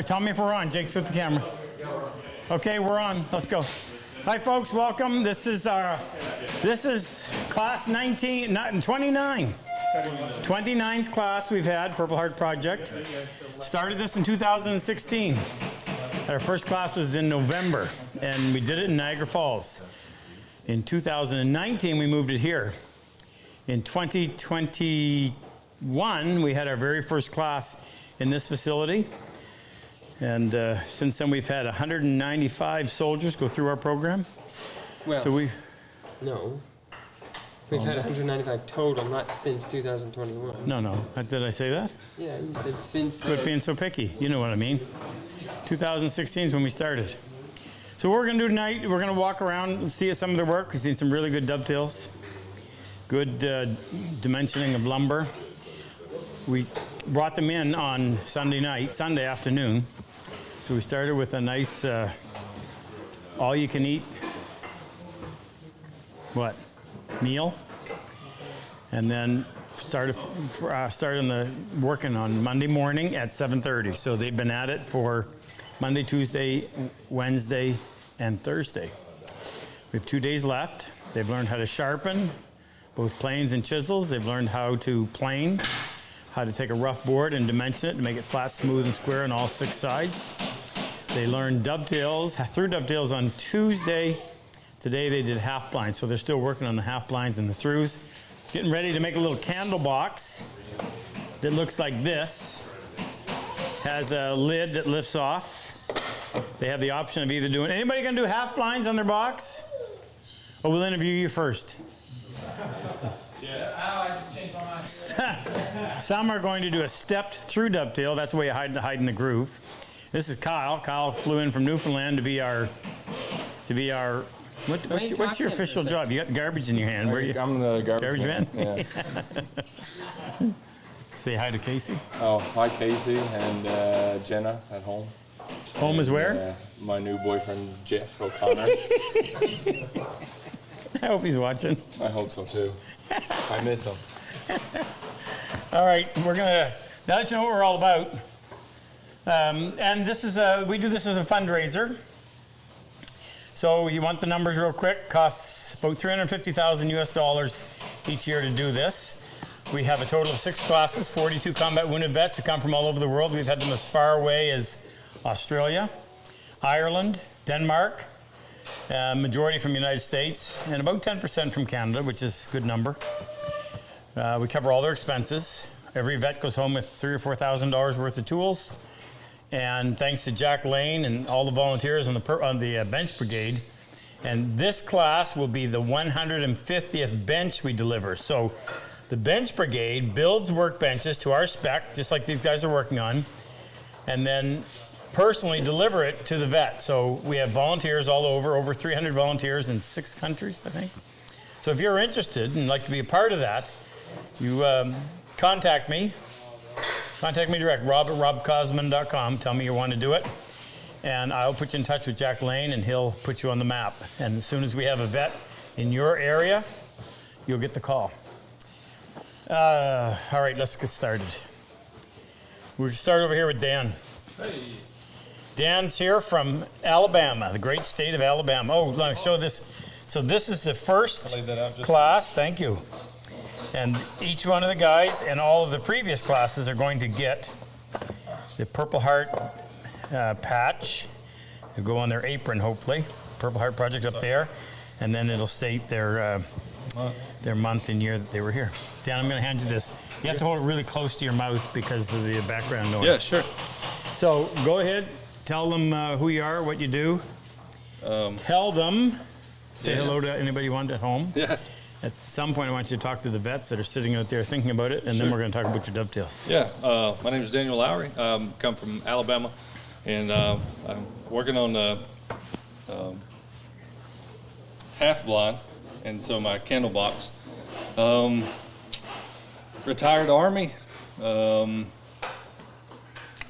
Tell me if we're on. Jake's with the camera. Okay, we're on. Let's go. Hi, folks. Welcome. This is class 29. 29th class we've had, Purple Heart Project. Started this in 2016. Our first class was in November, and we did it in Niagara Falls. In 2019, we moved it here. In 2021, we had our very first class in this facility. And since then, we've had 195 soldiers go through our program. Well, so no. We've had 195 total, not since 2021. No. Did I say that? Yeah, you said since then. Quit being so picky. You know what I mean. 2016 is when we started. So what we're going to do tonight, we're going to walk around and see some of their work. We've seen some really good dovetails, good dimensioning of lumber. We brought them in on Sunday afternoon. So we started with a nice all-you-can-eat meal, and then started working on Monday morning at 7:30. So they've been at it for Monday, Tuesday, Wednesday, and Thursday. We have 2 days left. They've learned how to sharpen both planes and chisels. They've learned how to plane, how to take a rough board and dimension it to make it flat, smooth, and square on all 6 sides. They learned through dovetails on Tuesday. Today they did half blinds, so they're still working on the half blinds and the throughs. Getting ready to make a little candle box that looks like this. Has a lid that lifts off. They have the option of either doing, anybody gonna do half blinds on their box? Or we'll interview you first. Yes. I just changed my mind. Some are going to do a stepped through dovetail. That's the way you hide in the groove. This is Kyle. Kyle flew in from Newfoundland to be our what's your official job? You got the garbage in your hand. Where are you? I'm the garbage man. Yeah. Say hi to Casey. Oh, hi Casey and Jenna at home. Home is where? My new boyfriend Jeff O'Connor. I hope he's watching. I hope so too. I miss him. All right, we're gonna now that you know what we're all about. And this is we do this as a fundraiser. So you want the numbers real quick? Costs about $350,000 US each year to do this. We have a total of 6 classes, 42 combat wounded vets that come from all over the world. We've had them as far away as Australia, Ireland, Denmark, majority from the United States, and about 10% from Canada, which is a good number. We cover all their expenses. Every vet goes home with $3,000 or $4,000 worth of tools. And thanks to Jack Lane and all the volunteers on the bench brigade. And this class will be the 150th bench we deliver. So the bench brigade builds workbenches to our spec, just like these guys are working on, and then personally deliver it to the vet. So we have volunteers all over 300 volunteers in 6 countries, I think. So if you're interested and like to be a part of that, you contact me. Contact me direct, RobCosman.com. Tell me you want to do it. And I'll put you in touch with Jack Lane, and he'll put you on the map. And as soon as we have a vet in your area, you'll get the call. All right, let's get started. We'll start over here with Dan. Hey. Dan's here from Alabama, the great state of Alabama. Oh, let me show this. So this is the first class. Thank you. And each one of the guys and all of the previous classes are going to get the Purple Heart patch. It'll go on their apron, hopefully. Purple Heart Project up there. And then it'll state their month and year that they were here. Dan, I'm going to hand you this. You have to hold it really close to your mouth because of the background noise. Yeah, sure. So go ahead. Tell them who you are, what you do. Tell them. Say hello to anybody you want at home. Yeah. At some point, I want you to talk to the vets that are sitting out there thinking about it, and then we're going to talk about your dovetails. Yeah, my name is Daniel Lowry. Come from Alabama, and I'm working on the half blind, and so my candle box. Retired Army.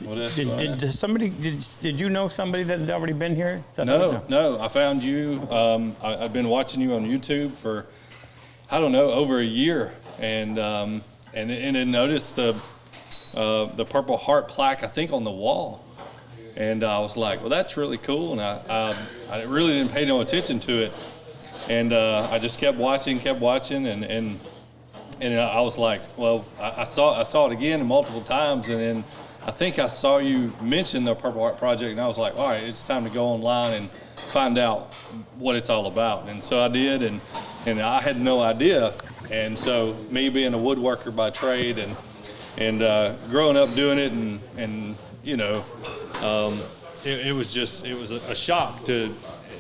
What else? Did you know somebody that had already been here? No. I found you. I've been watching you on YouTube for, I don't know, over a year, and then noticed the the Purple Heart plaque, I think, on the wall. And I was like, well, that's really cool. And I really didn't pay no attention to it. And I just kept watching, and I was like, well, I saw it again multiple times, and then I think I saw you mention the Purple Heart Project, and I was like, all right, it's time to go online and find out what it's all about. And so I did, and I had no idea. And so me being a woodworker by trade and growing up doing it, and you know, it was a shock to.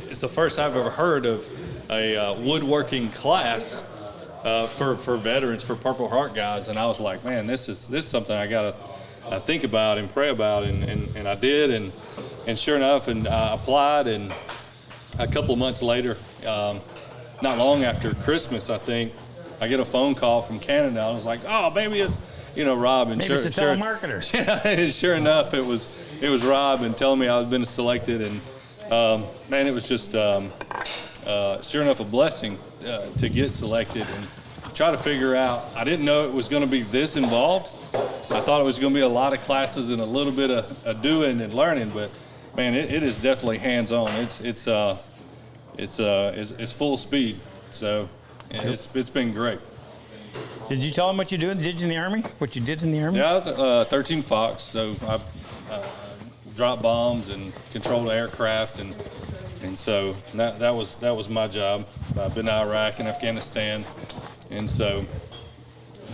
It's the first I've ever heard of a woodworking class for veterans, for Purple Heart guys, and I was like, man, this is something I gotta think about and pray about, and I did, and sure enough, and I applied, and a couple of months later, not long after Christmas, I think, I get a phone call from Canada. I was like, oh, maybe it's, you know, Rob. And maybe it's a telemarketer. Yeah, sure enough, it was Rob, and telling me I had been selected, and man, it was just sure enough a blessing to get selected and try to figure out. I didn't know it was going to be this involved. I thought it was going to be a lot of classes and a little bit of doing and learning, but man, it is definitely hands-on. It's full speed. So it's been great. Did you tell him what you did in the Army? What you did in the Army? Yeah, I was 13 Fox, so I dropped bombs and controlled aircraft, and so that was my job. I've been to Iraq and Afghanistan, and so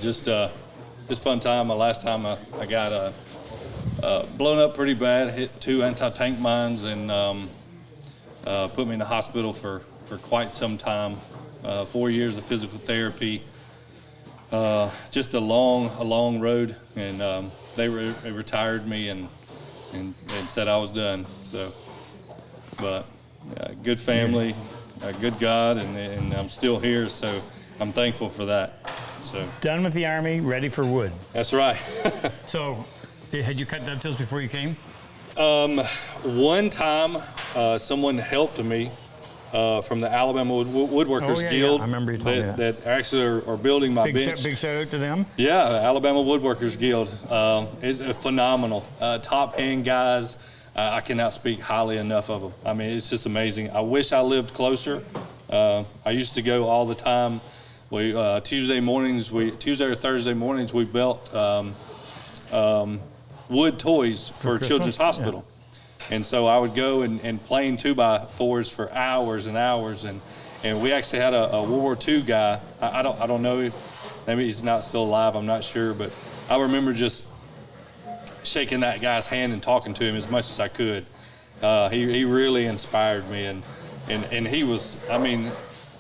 just fun time. My last time I got blown up pretty bad, hit 2 anti-tank mines, and put me in the hospital for quite some time. 4 years of physical therapy. Just a long road, and they retired me and said I was done. So, but good family, good God, and I'm still here. So I'm thankful for that. So Done with the Army, ready for wood. that's right. So, had you cut dovetails before you came? One time, someone helped me. From the Alabama Woodworkers Guild. I remember you told me that actually are building my bench. Big shout out to them. Yeah, Alabama Woodworkers Guild is phenomenal. Top hand guys. I cannot speak highly enough of them. I mean, it's just amazing. I wish I lived closer. I used to go all the time. Tuesday or Thursday mornings, we built wood toys for Children's Hospital. Yeah. And so I would go and plane 2x4s for hours and hours, and we actually had a World War II guy. I don't know if maybe he's not still alive. I'm not sure, but I remember just shaking that guy's hand and talking to him as much as I could. He really inspired me, and he was. I mean,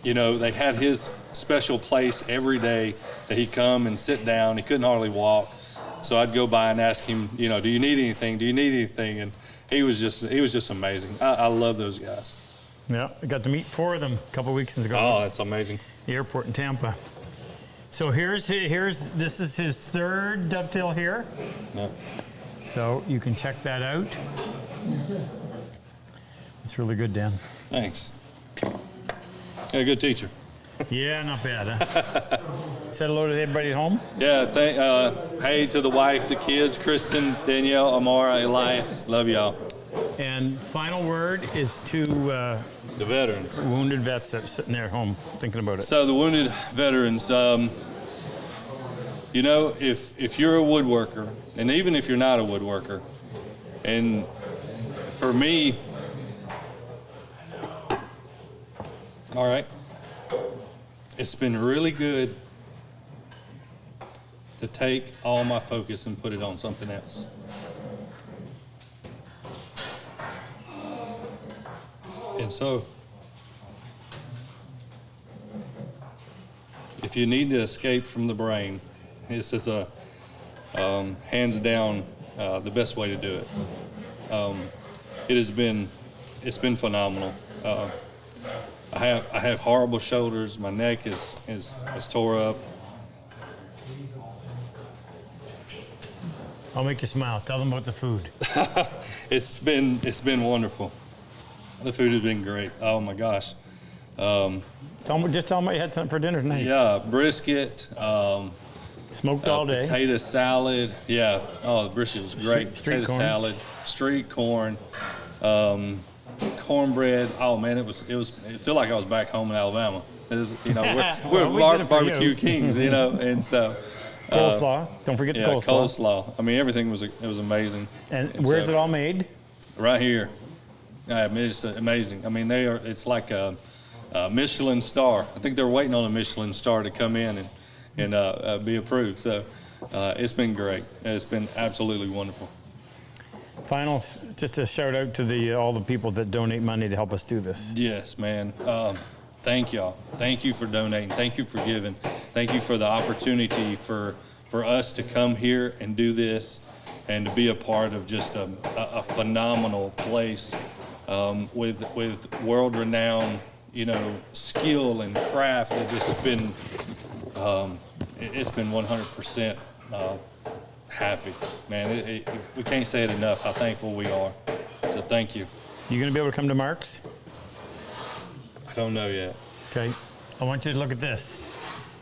you know, they had his special place every day that he'd come and sit down. He couldn't hardly walk, so I'd go by and ask him, you know, do you need anything? Do you need anything? And he was just amazing. I love those guys. Yeah, I got to meet 4 of them a couple weeks ago. Oh, that's amazing. The airport in Tampa. So this is his 3rd dovetail here. Yeah. So you can check that out. It's really good, Dan. Thanks. You're a good teacher. Yeah, not bad, huh? Said hello to everybody at home? Yeah, hey to the wife, the kids, Kristen, Danielle, Amara, Elias. Love y'all. And final word is to The veterans. wounded vets that are sitting there at home thinking about it. So the wounded veterans, you know, if you're a woodworker, and even if you're not a woodworker, and for me, all right, it's been really good to take all my focus and put it on something else. And so, if you need to escape from the brain, this is a hands down the best way to do it. It's been phenomenal. I have horrible shoulders. My neck is tore up. I'll make you smile. Tell them about the food. It's been wonderful. The food has been great. Oh my gosh. Just tell them what you had for dinner tonight. Yeah, brisket, Smoked all day. Potato salad. Yeah. Oh, the brisket was great. Street Potato corn. salad, street corn, cornbread. Oh man, it felt like I was back home in Alabama. It was, you know, we're Well, we did it for barbecue you. kings, you know, and so. Coleslaw. Don't forget the Yeah, coleslaw. coleslaw. I mean, everything was amazing. And where's so- it all made? Right here. I mean, it's amazing. I mean, it's like a Michelin star. I think they're waiting on a Michelin star to come in and be approved. So it's been great. It's been absolutely wonderful. Final, just a shout out to all the people that donate money to help us do this. Yes, man. Thank y'all. Thank you for donating. Thank you for giving. Thank you for the opportunity for us to come here and do this and to be a part of just a phenomenal place with world-renowned, you know, skill and craft that just been, it's been 100% happy, man. We can't say it enough how thankful we are. So thank you. You gonna be able to come to Mark's? I don't know yet. Okay. I want you to look at this.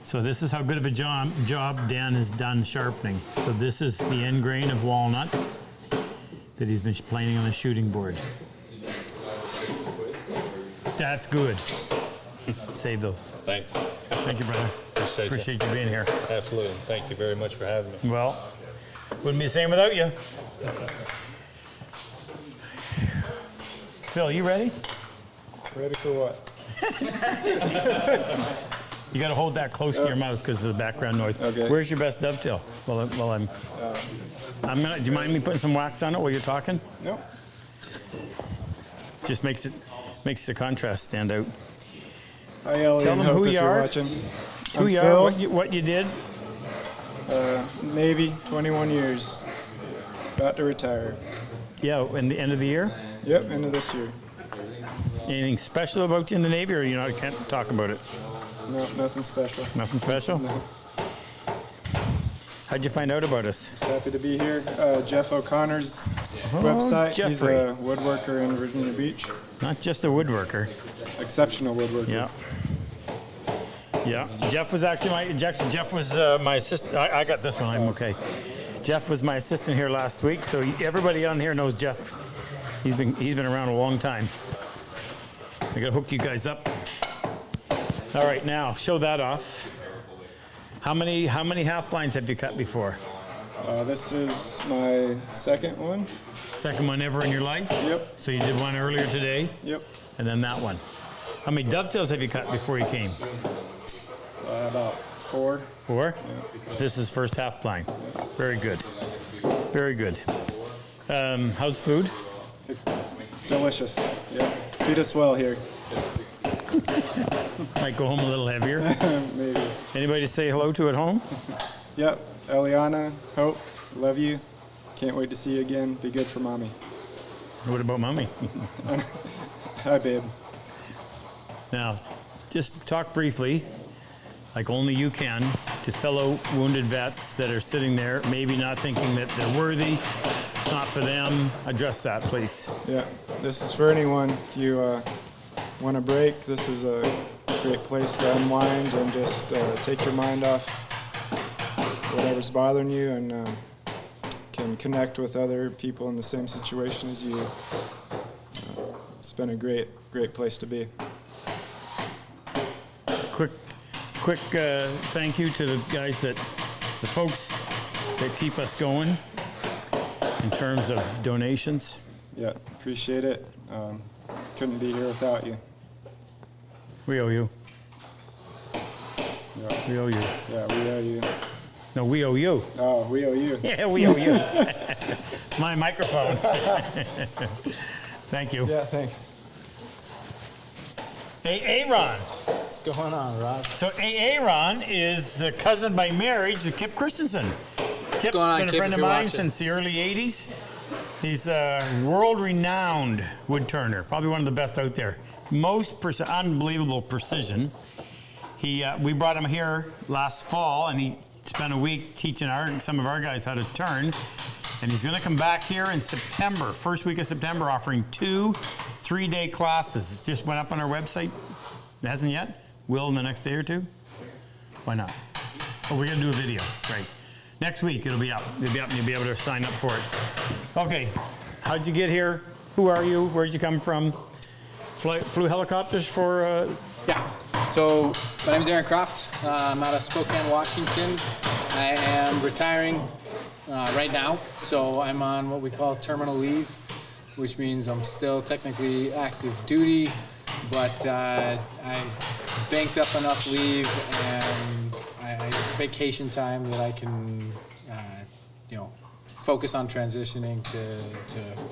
So this is how good of a job Dan has done sharpening. So this is the end grain of walnut that he's been planing on the shooting board. That's good. Save those. Thanks. Thank you, brother. Appreciate you being here. Absolutely. Thank you very much for having me. Well, wouldn't be the same without you. Phil, you ready? Ready for what? You got to hold that close to your mouth because of the background noise. Okay. Where's your best dovetail? Well, I'm gonna. Do you mind me putting some wax on it while you're talking? No. Just makes the contrast stand out. Hi, Ellie. Tell and them Hope who if you you're are. watching. Who I'm you Phil, are? What you did? Navy, 21 years. About to retire. Yeah, in the end of the year. Yep, end of this year. Anything special about you in the Navy, or you can't talk about it? No, nothing special. Nothing special. No. How'd you find out about us? Just happy to be here. Jeff O'Connor's website. He's Jeffrey. a woodworker in Virginia Beach. Not just a woodworker. Exceptional woodworker. Yeah. Yeah. Jeff was actually Jeff was my assistant. I got this one. I'm okay. Jeff was my assistant here last week, so everybody on here knows Jeff. He's been around a long time. I gotta hook you guys up. All right, now show that off. How many half blinds have you cut before? This is my second one. Second one ever in your life? Yep. So you did one earlier today, Yep. and then that one. How many dovetails have you cut before you came? About 4. 4? This is first half blind. Very good. Very good. How's food? Delicious. Yep. Feed us well here. Might go home a little heavier. Maybe. Anybody to say hello to at home? Yep. Eliana, Hope, love you. Can't wait to see you again. Be good for mommy. What about mommy? Hi, babe. Now, just talk briefly, like only you can, to fellow wounded vets that are sitting there, maybe not thinking that they're worthy. It's not for them. Address that, please. Yeah, this is for anyone. If you want a break, this is a great place to unwind and just take your mind off whatever's bothering you and can connect with other people in the same situation as you. It's been a great place to be. Quick thank you to the guys the folks that keep us going in terms of donations. Yeah, appreciate it. Couldn't be here without you. We owe you. Yeah, We owe you. yeah, we owe you. No, we owe you. Oh, we owe you. Yeah, we owe you. My microphone. Thank you. Yeah, thanks. Hey, Aaron. What's going on, Rob? So Aaron is a cousin by marriage to Kip Christensen. Kip's going on, been a Kip, friend if of you're mine watching? since the early 80s. He's a world-renowned wood turner, probably one of the best out there. Unbelievable precision. We brought him here last fall, and he spent a week teaching some of our guys how to turn. And he's going to come back here in September, first week of September, offering 2 3-day classes. It just went up on our website. It hasn't yet. Will in the next day or two. Why not? Oh, we're gonna do a video, right? Next week it'll be up. It'll be up, and you'll be able to sign up for it. Okay, how'd you get here? Who are you? Where'd you come from? Flew helicopters for? Yeah. So my name is Aaron Croft. I'm out of Spokane, Washington. I am retiring right now, so I'm on what we call terminal leave, which means I'm still technically active duty, but I banked up enough leave and vacation time that I can, focus on transitioning to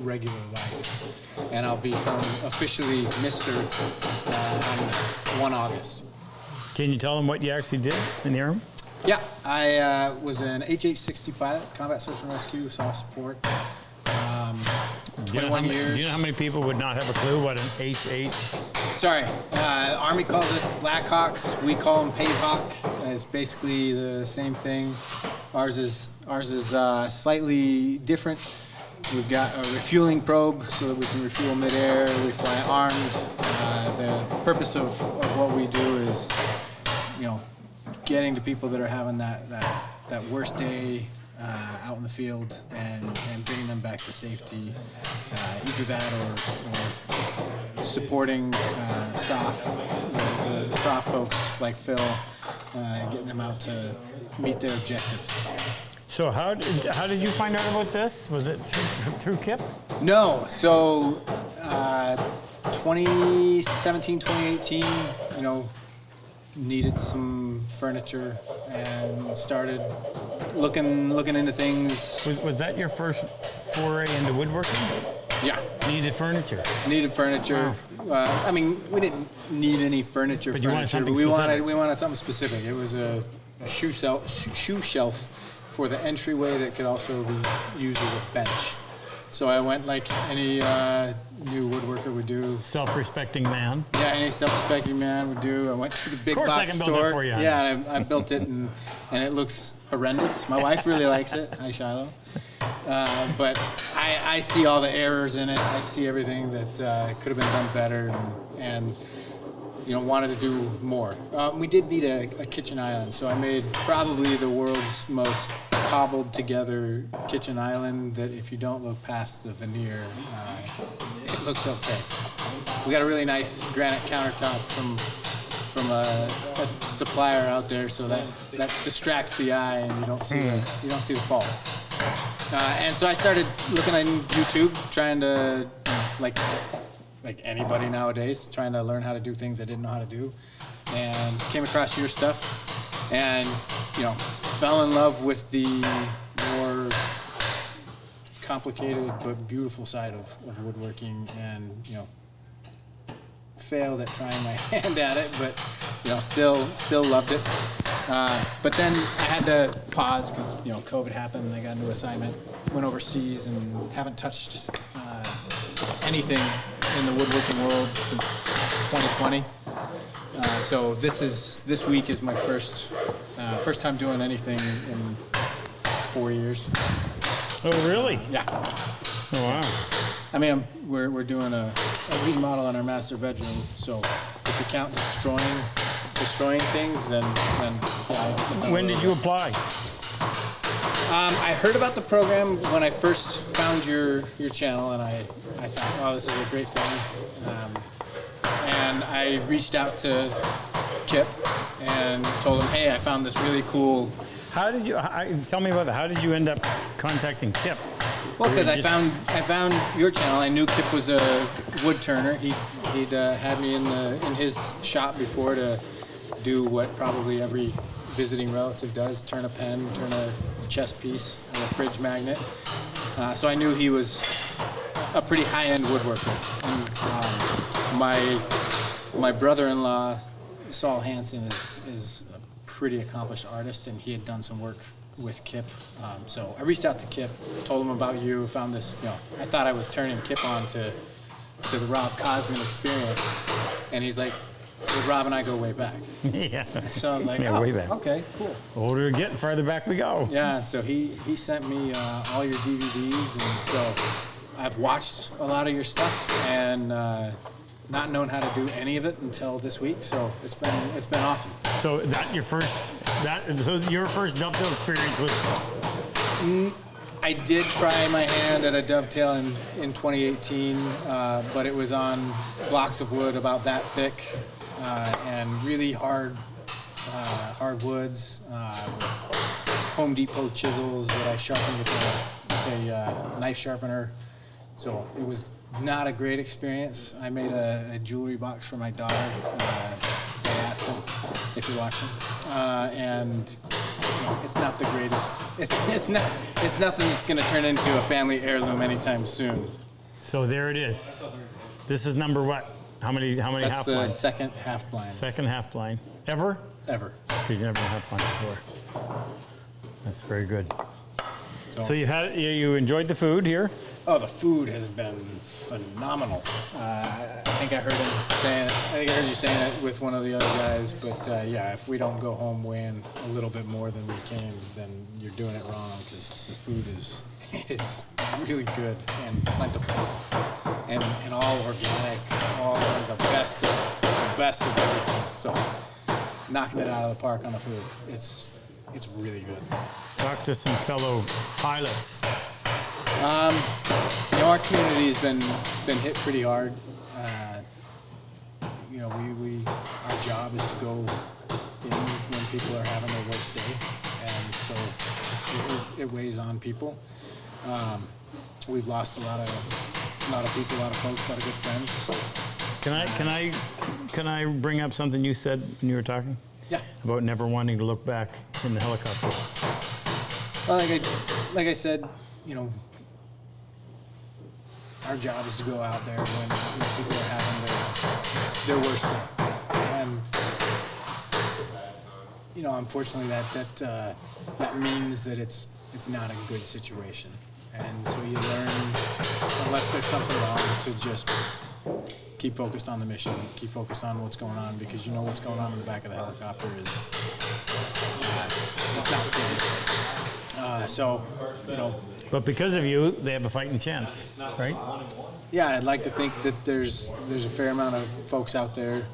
regular life. And I'll become officially Mr. On 1 August. Can you tell them what you actually did in the Army? Yeah, I was an HH-60 pilot, combat search and rescue, soft support. 21 years. Do you know how many people would not have a clue what an HH? Sorry, Army calls it Blackhawks. We call them Pavehawk. It's basically the same thing. Ours is slightly different. We've got a refueling probe so that we can refuel midair. We fly armed. The purpose of what we do is, getting to people that are having that worst day out in the field and bringing them back to safety. Either that or supporting SOF, the SOF folks like Phil, getting them out to meet their objectives. So how did you find out about this? Was it through Kip? No, so 2017, 2018, needed some furniture and started looking into things. Was that your first foray into woodworking? Yeah. Needed furniture. Needed furniture. Wow. We didn't need any furniture. But you wanted something we specific. wanted something specific. It was a shoe shelf for the entryway that could also be used as a bench. So I went like any new woodworker would do. Self-respecting man. Yeah, any self-respecting man would do. I went to the big Of course I box can store. build that for you. Yeah, and I built it, and it looks horrendous. My wife really likes it. Hi, Shiloh. But I see all the errors in it. I see everything that could have been done better, and wanted to do more. We did need a kitchen island, so I made probably the world's most cobbled together kitchen island that if you don't look past the veneer, it looks okay. We got a really nice granite countertop from a supplier out there, so that distracts the eye and you don't see the faults. And so I started looking on YouTube, trying to like anybody nowadays, trying to learn how to do things I didn't know how to do, and came across your stuff, and fell in love with the more complicated but beautiful side of woodworking, and failed at trying my hand at it, but still loved it. But then I had to pause because COVID happened and I got a new assignment, went overseas, and haven't touched anything in the woodworking world since 2020. So this week is my first time doing anything in 4 years. Oh, really? Yeah. Oh, wow. We're doing a remodel on our master bedroom. So if you count destroying things, then yeah, I guess I've done When a did little you bit. apply? I heard about the program when I first found your channel, and I thought, wow, this is a great thing. And I reached out to Kip and told him, hey, I found this really cool. How did you tell me about that? How did you end up contacting Kip? Well, because I found your channel. I knew Kip was a wood turner. He'd had me in his shop before to do what probably every visiting relative does: turn a pen, turn a chess piece, or a fridge magnet. So I knew he was a pretty high-end woodworker. And my brother-in-law, Saul Hansen, is a pretty accomplished artist, and he had done some work with Kip. So I reached out to Kip, told him about you, found this, I thought I was turning Kip on to the RobCosman experience. And he's like, well, Rob and I go way back. Yeah. So I was like, Yeah, way back. Okay, cool. Older we get, farther back we go. Yeah, so he sent me all your DVDs, and so I've watched a lot of your stuff, and not known how to do any of it until this week. So it's been awesome. So so your first dovetail experience was. I did try my hand at a dovetail in 2018, but it was on blocks of wood about that thick and really hard woods with Home Depot chisels that I sharpened with a knife sharpener. So it was not a great experience. I made a jewelry box for my daughter, Aspen, if you're watching, and it's not the greatest. It's nothing that's going to turn into a family heirloom anytime soon. So there it is. This is number what? How many That's half the blinds? second half blind Second half blind. Ever? ever. Because you never half blind before. That's very good. So you enjoyed the food here? Oh, the food has been phenomenal. I think I heard you saying it with one of the other guys. But yeah, if we don't go home weighing a little bit more than we came, then you're doing it wrong, because the food is really good and plentiful, and all organic, all the best of everything. So knocking it out of the park on the food. It's really good. Talk to some fellow pilots. Our community's been hit pretty hard. Our job is to go in when people are having their worst day, and so it weighs on people. We've lost a lot of people, a lot of folks, a lot of good friends. Can I bring up something you said when you were talking? Yeah. About never wanting to look back in the helicopter. Well, like I said, our job is to go out there when people are having their worst day, and unfortunately that means that it's not a good situation, and so you learn, unless there's something wrong, to just keep focused on the mission, keep focused on what's going on, because what's going on in the back of the helicopter is it's not good. But because of you, they have a fighting chance, right? Yeah, I'd like to think that there's a fair amount of folks out there,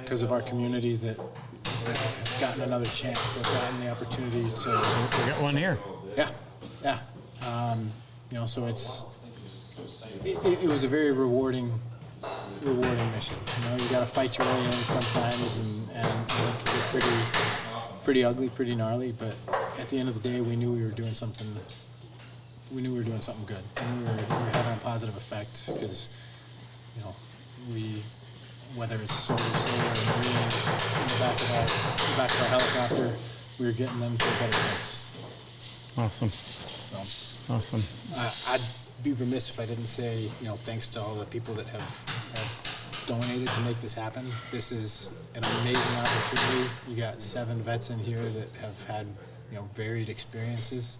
because of our community, that have gotten another chance. They've gotten the opportunity to. We got one here. Yeah. So it was a very rewarding mission. You got to fight your way in sometimes, and it can get pretty ugly, pretty gnarly. But at the end of the day, we knew we were doing something. We knew we were doing something good. We were having a positive effect, because whether it's a soldier, sailor, or marine in the back of our helicopter, we were getting them to a better place. Awesome. So, Awesome. I'd be remiss if I didn't say, thanks to all the people that have donated to make this happen. This is an amazing opportunity. You got 7 vets in here that have had, varied experiences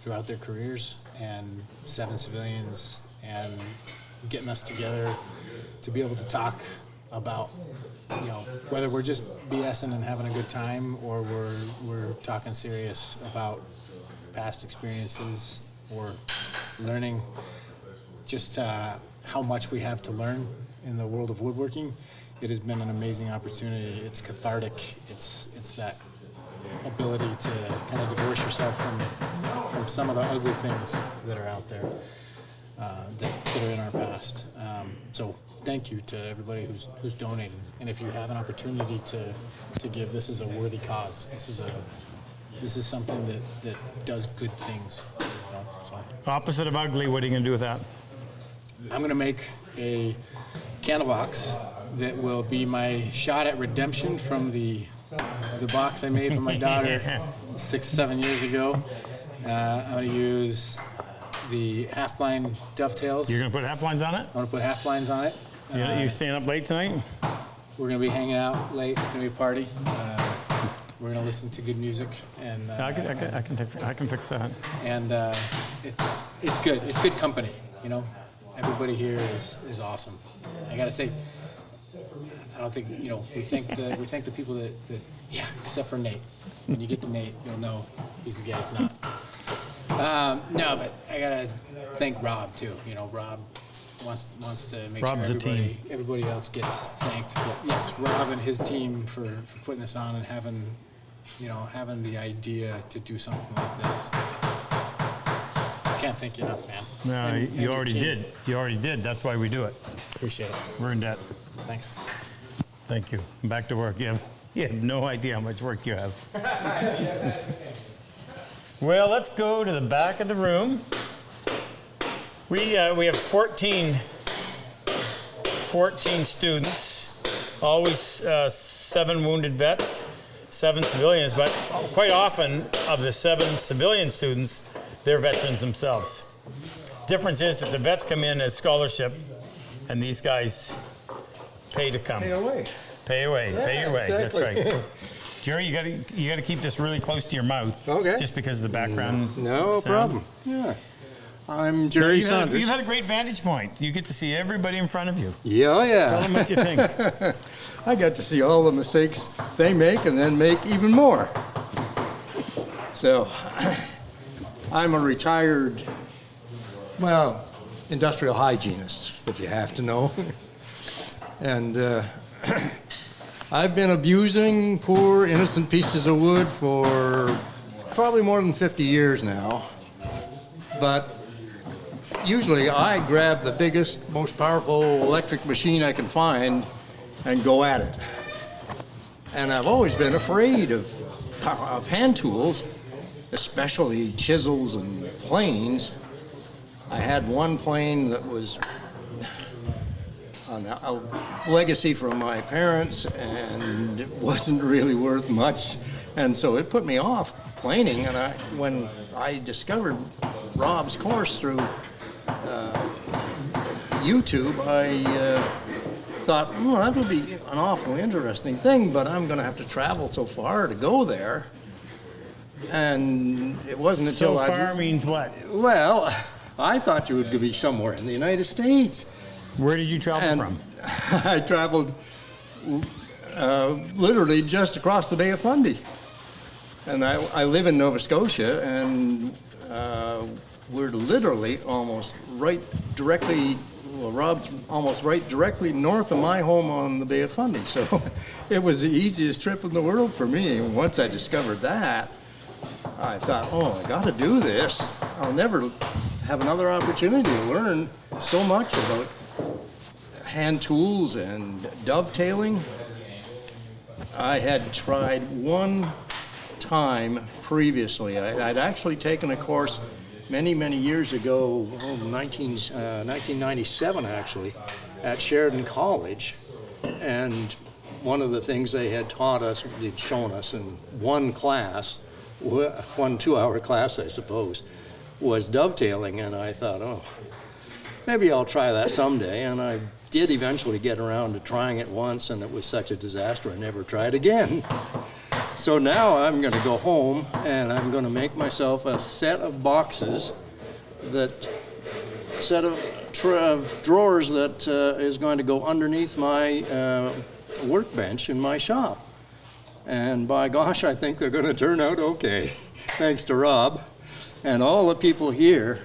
throughout their careers, and 7 civilians, and getting us together to be able to talk about, whether we're just BSing and having a good time, or we're talking serious about past experiences, or learning just how much we have to learn in the world of woodworking. It has been an amazing opportunity. It's cathartic. It's that ability to kind of divorce yourself from some of the ugly things that are out there, that are in our past. So thank you to everybody who's donated. And if you have an opportunity to give, this is a worthy cause. This is something that does good things. So Opposite of ugly, what are you going to do with that? I'm going to make a candle box that will be my shot at redemption from the box I made for my daughter 6-7 years ago. I'm going to use the half-blind dovetails. You're going to put half blinds on it? I'm going to put half-blinds on it. You staying up late tonight? We're going to be hanging out late. It's going to be a party. We're going to listen to good music, and I can fix that. And it's good. It's good company. Everybody here is awesome. I got to say, I don't think we think the people that except for Nate. When you get to Nate, you'll know he's the guy. It's not. No, but I gotta thank Rob too. Rob wants to make Rob's a sure team. everybody else gets thanked. But yes, Rob and his team for putting this on and having the idea to do something like this. I can't thank you enough, man. No, And you your already team. did. You already did. That's why we do it. Appreciate it. We're in debt. Thanks. Thank you. Back to work. You have no idea how much work you have. Well, let's go to the back of the room. We have 14 students, always 7 wounded vets, 7 civilians, but quite often of the 7 civilian students, they're veterans themselves. Difference is that the vets come in as scholarship, and these guys pay to come. Pay away. Pay away. Pay your way. exactly. That's right. Jerry, you got to keep this really close to your mouth. Okay. Just because of the background. No sound. problem. Yeah. I'm Jerry Saunders. You've had a great vantage point. You get to see everybody in front of you. Yeah, oh, yeah. Tell them what you think. I got to see all the mistakes they make and then make even more. So, I'm a retired, industrial hygienist, if you have to know. And I've been abusing poor, innocent pieces of wood for probably more than 50 years now. But usually I grab the biggest, most powerful electric machine I can find and go at it. And I've always been afraid of hand tools, especially chisels and planes. I had one plane that was a legacy from my parents, and it wasn't really worth much. And so it put me off planing, and when I discovered Rob's course through YouTube, I thought, that would be an awful interesting thing, but I'm going to have to travel so far to go there. And it wasn't until So far means what? Well, I thought you would be somewhere in the United States. Where did you travel And from? I traveled literally just across the Bay of Fundy. And I live in Nova Scotia, and we're literally almost Rob's almost right directly north of my home on the Bay of Fundy. So it was the easiest trip in the world for me. And once I discovered that, I thought, I got to do this. I'll never have another opportunity to learn so much about hand tools and dovetailing. I had tried one time previously. I'd actually taken a course many, many years ago, 1997 actually, at Sheridan College. And one of the things they had taught us, they'd shown us in one class, one 2-hour class I suppose, was dovetailing. And I thought, maybe I'll try that someday. And I did eventually get around to trying it once, and it was such a disaster I never tried again. So now I'm going to go home and I'm going to make myself a set of boxes, a set of drawers that is going to go underneath my workbench in my shop. And by gosh, I think they're going to turn out okay, thanks to Rob and all the people here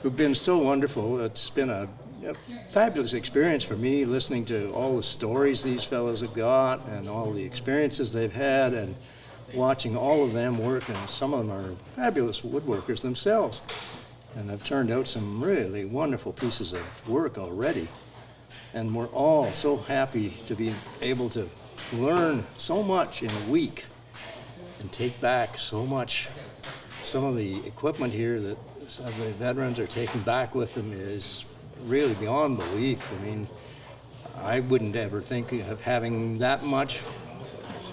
who've been so wonderful. It's been a fabulous experience for me, listening to all the stories these fellows have got and all the experiences they've had, and watching all of them work. And some of them are fabulous woodworkers themselves, and they've turned out some really wonderful pieces of work already. And we're all so happy to be able to learn so much in a week and take back so much. Some of the equipment here that the veterans are taking back with them is really beyond belief. I mean, I wouldn't ever think of having that much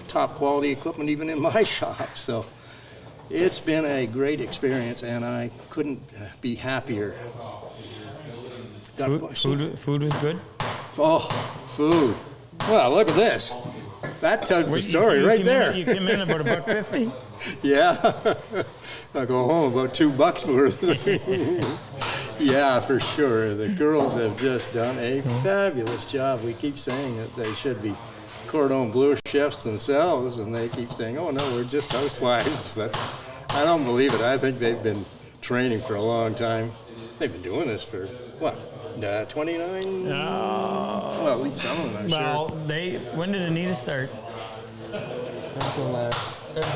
top quality equipment even in my shop. So it's been a great experience, and I couldn't be happier. Food was good? Oh, food. Well, look at this. That tells the story right there. You came in about $1.50? Yeah. I go home about $2 worth. Yeah, for sure. The girls have just done a fabulous job. We keep saying that they should be cordon bleu chefs themselves, and they keep saying, no, we're just housewives. But I don't believe it. I think they've been training for a long time. they've been doing this for, what, 29? Well, at least some of them, I'm Well, sure. when did Anita start? Until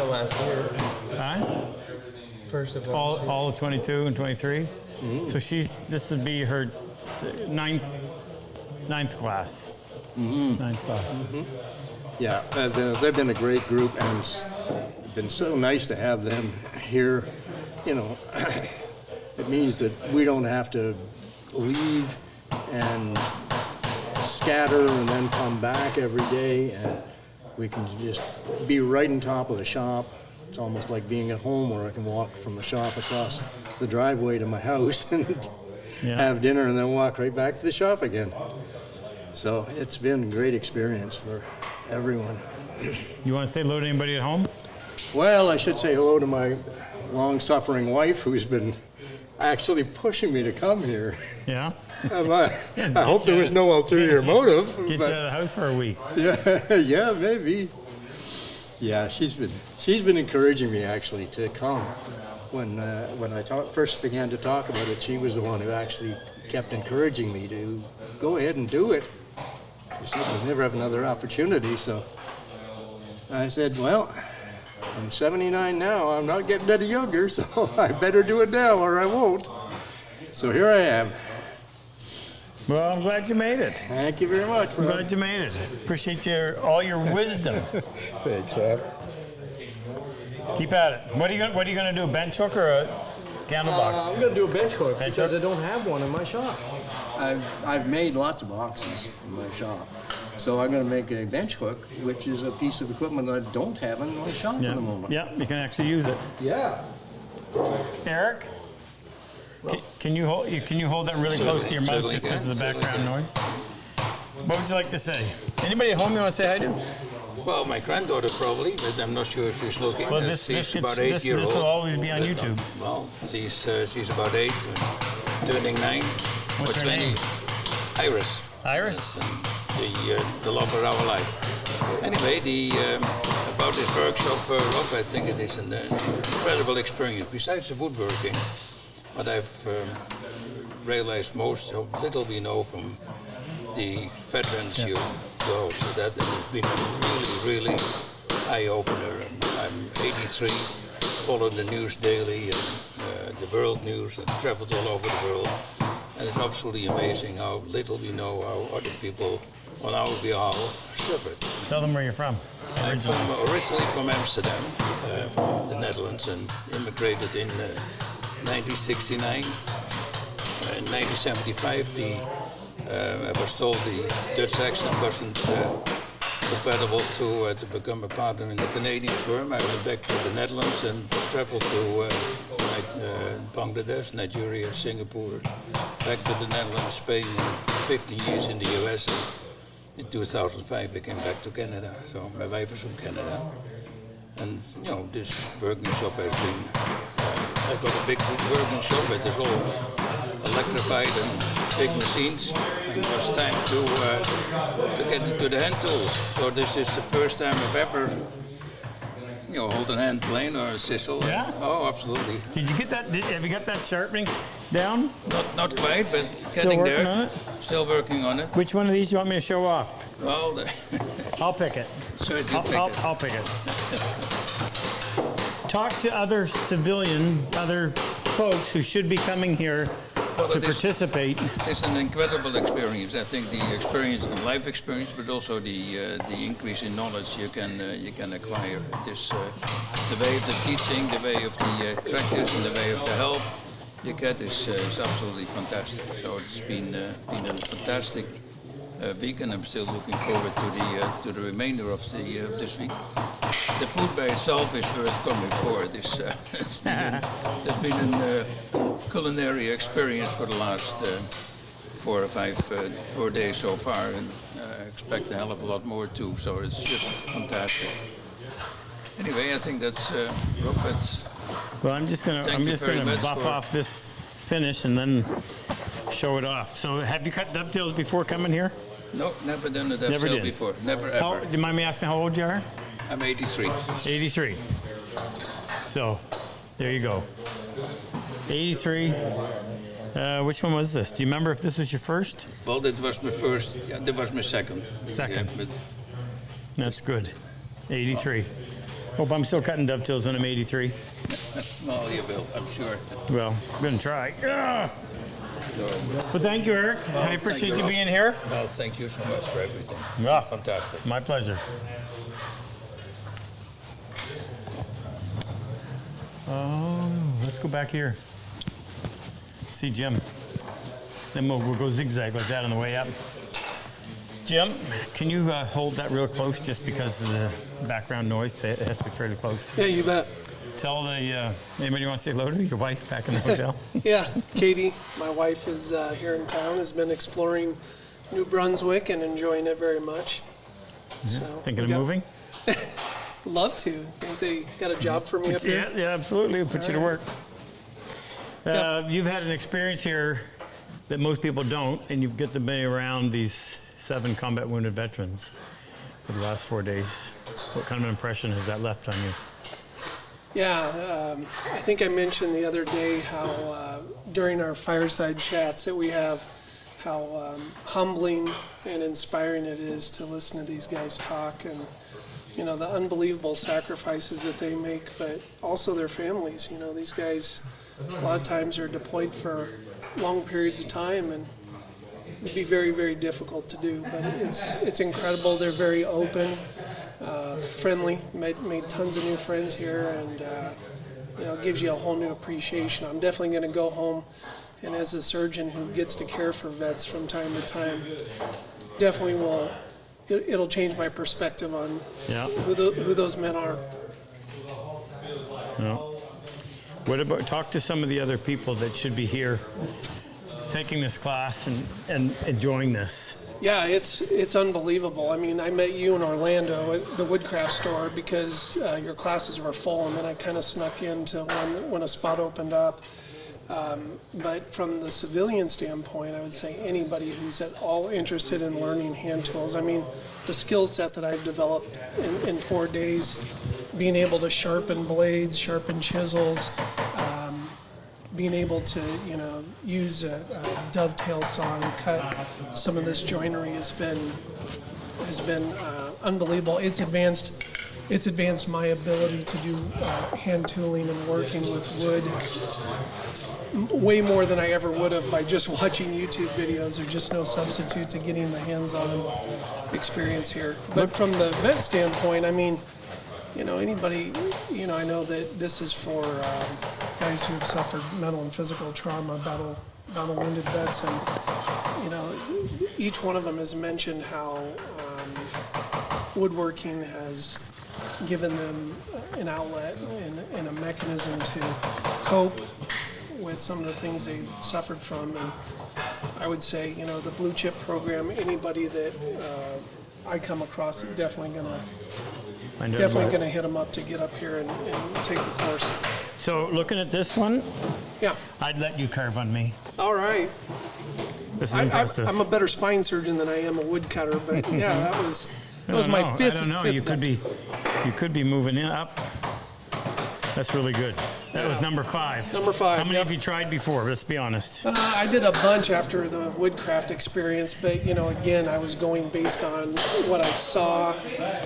last year, Huh? first of All of 22 and 23? So this would be her ninth class. Ninth class. Yeah, they've been a great group, and it's been so nice to have them here. You know, it means that we don't have to leave and scatter and then come back every day, and we can just be right on top of the shop. It's almost like being at home, where I can walk from the shop across the driveway to my house and have dinner and then walk right back to the shop again. So it's been a great experience for everyone. You want to say hello to anybody at home? Well, I should say hello to my long-suffering wife, who's been actually pushing me to come here. Yeah? I hope there was no ulterior motive. Get you out of the house for a week. Yeah, maybe. Yeah, she's been encouraging me actually to come. When I first began to talk about it, she was the one who actually kept encouraging me to go ahead and do it. She said we'll never have another opportunity, so I said, well, I'm 79 now. I'm not getting any younger, so I better do it now or I won't. So here I am. Well, I'm glad you made it. Thank you very much. I'm glad you made it. Appreciate all your wisdom. Thanks, Rob. Keep at it. What are you going to do? A bench hook or a candle box? I'm going to do a bench hook Bench because hook? I don't have one in my shop. I've made lots of boxes in my shop. So I'm going to make a bench hook, which is a piece of equipment I don't have in my shop at the moment. Yeah, you can actually use it. Yeah. Eric, can you hold that really close to your mouth just because of the background noise? What would you like to say? Anybody at home you want to say hi to? Well, my granddaughter probably, but I'm not sure if she's looking. Well, this she's about 8 years will old. always be on YouTube. Well, she's about 8, turning 9. What's or her name? Iris. Iris? The love of our life. Anyway, about this workshop, Rob, I think it is an incredible experience. Besides the woodworking, what I've realized most, how little we know from the veterans you go, so that it has been a really eye-opener. And I'm 83, follow the news daily, and the world news, and traveled all over the world. And it's absolutely amazing how little we know how other people on our behalf suffered. Tell them where you're from. I'm originally from Amsterdam, from the Netherlands, and immigrated in 1969. In 1975, I was told the Dutch accent wasn't compatible to become a partner in the Canadian firm. I went back to the Netherlands and traveled to Bangladesh, Nigeria, Singapore, back to the Netherlands, Spain, and 15 years in the US. And in 2005, I came back to Canada. So my wife is from Canada. And, you know, this working shop has been, I got a big working shop. It is all electrified and big machines. And it was time to get into the hand tools. So this is the first time I've ever, you know, hold a hand plane or a sisal. Yeah? Oh, absolutely. Did you get that? Have you got that sharpening down? Not quite, but Still getting working there. on it? Still working on it. Which one of these do you want me to show off? Well, I'll pick it. certainly pick it. I'll pick it. Talk to other other folks who should be coming here to it is- participate. It's an incredible experience. I think the experience and life experience, but also the increase in knowledge you can acquire. It is the way of the teaching, the way of the practice, and the way of the help you get is absolutely fantastic. So it's been a fantastic week, and I'm still looking forward to the remainder of this week. The food by itself is worth coming for. It's been a culinary experience for the last 4 days so far, and I expect a hell of a lot more too. So it's just fantastic. Anyway, I think that's Rob. Well, I'm just Thank gonna you very much buff for- off this finish and then show it off. So, have you cut dovetails before coming here? No, never done a Never dovetail did. before. Never How, ever. do you mind me asking how old you are? I'm 83. 83. So, there you go. 83. Which one was this? Do you remember if this was your first? Well, that was my first. Yeah, that was my second. Second. Yeah, but That's good. 83. Hope I'm still cutting dovetails when I'm 83. no, you will. I'm sure. Well, I'm going to try. Well, thank you, Eric. I appreciate you Rob. being here. Well, thank you so much for everything. Yeah. Fantastic. My pleasure. Let's go back here. See Jim. Then we'll go zigzag like that on the way up. Jim, can you hold that real close just because of the background noise? It has to be fairly close. Yeah, you bet. Tell anybody want to say hello to your wife back in the hotel? Yeah, Katie, my wife, is here in town, has been exploring New Brunswick and enjoying it very much. So Thinking we of got- moving? Love to. Think they got a job for me up here? Yeah, absolutely. We'll put you to work. Yep. You've had an experience here that most people don't, and you get to be around these 7 combat wounded veterans for the last 4 days. What kind of an impression has that left on you? Yeah, I think I mentioned the other day how during our fireside chats that we have, how humbling and inspiring it is to listen to these guys talk, and you know, the unbelievable sacrifices that they make, but also their families. You know, these guys a lot of times are deployed for long periods of time, and it'd be very, very difficult to do, but it's incredible. They're very open, friendly, made tons of new friends here, and you know, it gives you a whole new appreciation. I'm definitely going to go home, and as a surgeon who gets to care for vets from time to time, definitely it'll change my perspective on Yeah. who those men are. No. What about, talk to some of the other people that should be here taking this class and enjoying this. Yeah, it's unbelievable. I mean, I met you in Orlando at the Woodcraft store because your classes were full, and then I kind of snuck into one when a spot opened up. But from the civilian standpoint, I would say anybody who's at all interested in learning hand tools, I mean, the skill set that I've developed in 4 days, being able to sharpen blades, sharpen chisels, being able to, you know, use a dovetail saw and cut some of this joinery has been unbelievable. It's advanced my ability to do hand tooling and working with wood way more than I ever would have by just watching YouTube videos. There's just no substitute to getting the hands-on experience here. But from the vet standpoint, I mean, you know, anybody, you know, I know that this is for guys who have suffered mental and physical trauma, battle wounded vets, and, you know, each one of them has mentioned how woodworking has given them an outlet and a mechanism to cope with some of the things they've suffered from. And I would say, you know, the Blue Chip program, anybody that I come across, I'm definitely gonna hit them up to get up here and take the course. So looking at this one, Yeah. I'd let you carve on me. All right. This is impressive. I'm a better spine surgeon than I am a woodcutter, but yeah, that was my I fifth. don't know. fifth You could be moving in up. That's really good. That was number 5. Number 5, How many yep. have you tried before? Let's be honest. I did a bunch after the Woodcraft experience, but you know, again, I was going based on what I saw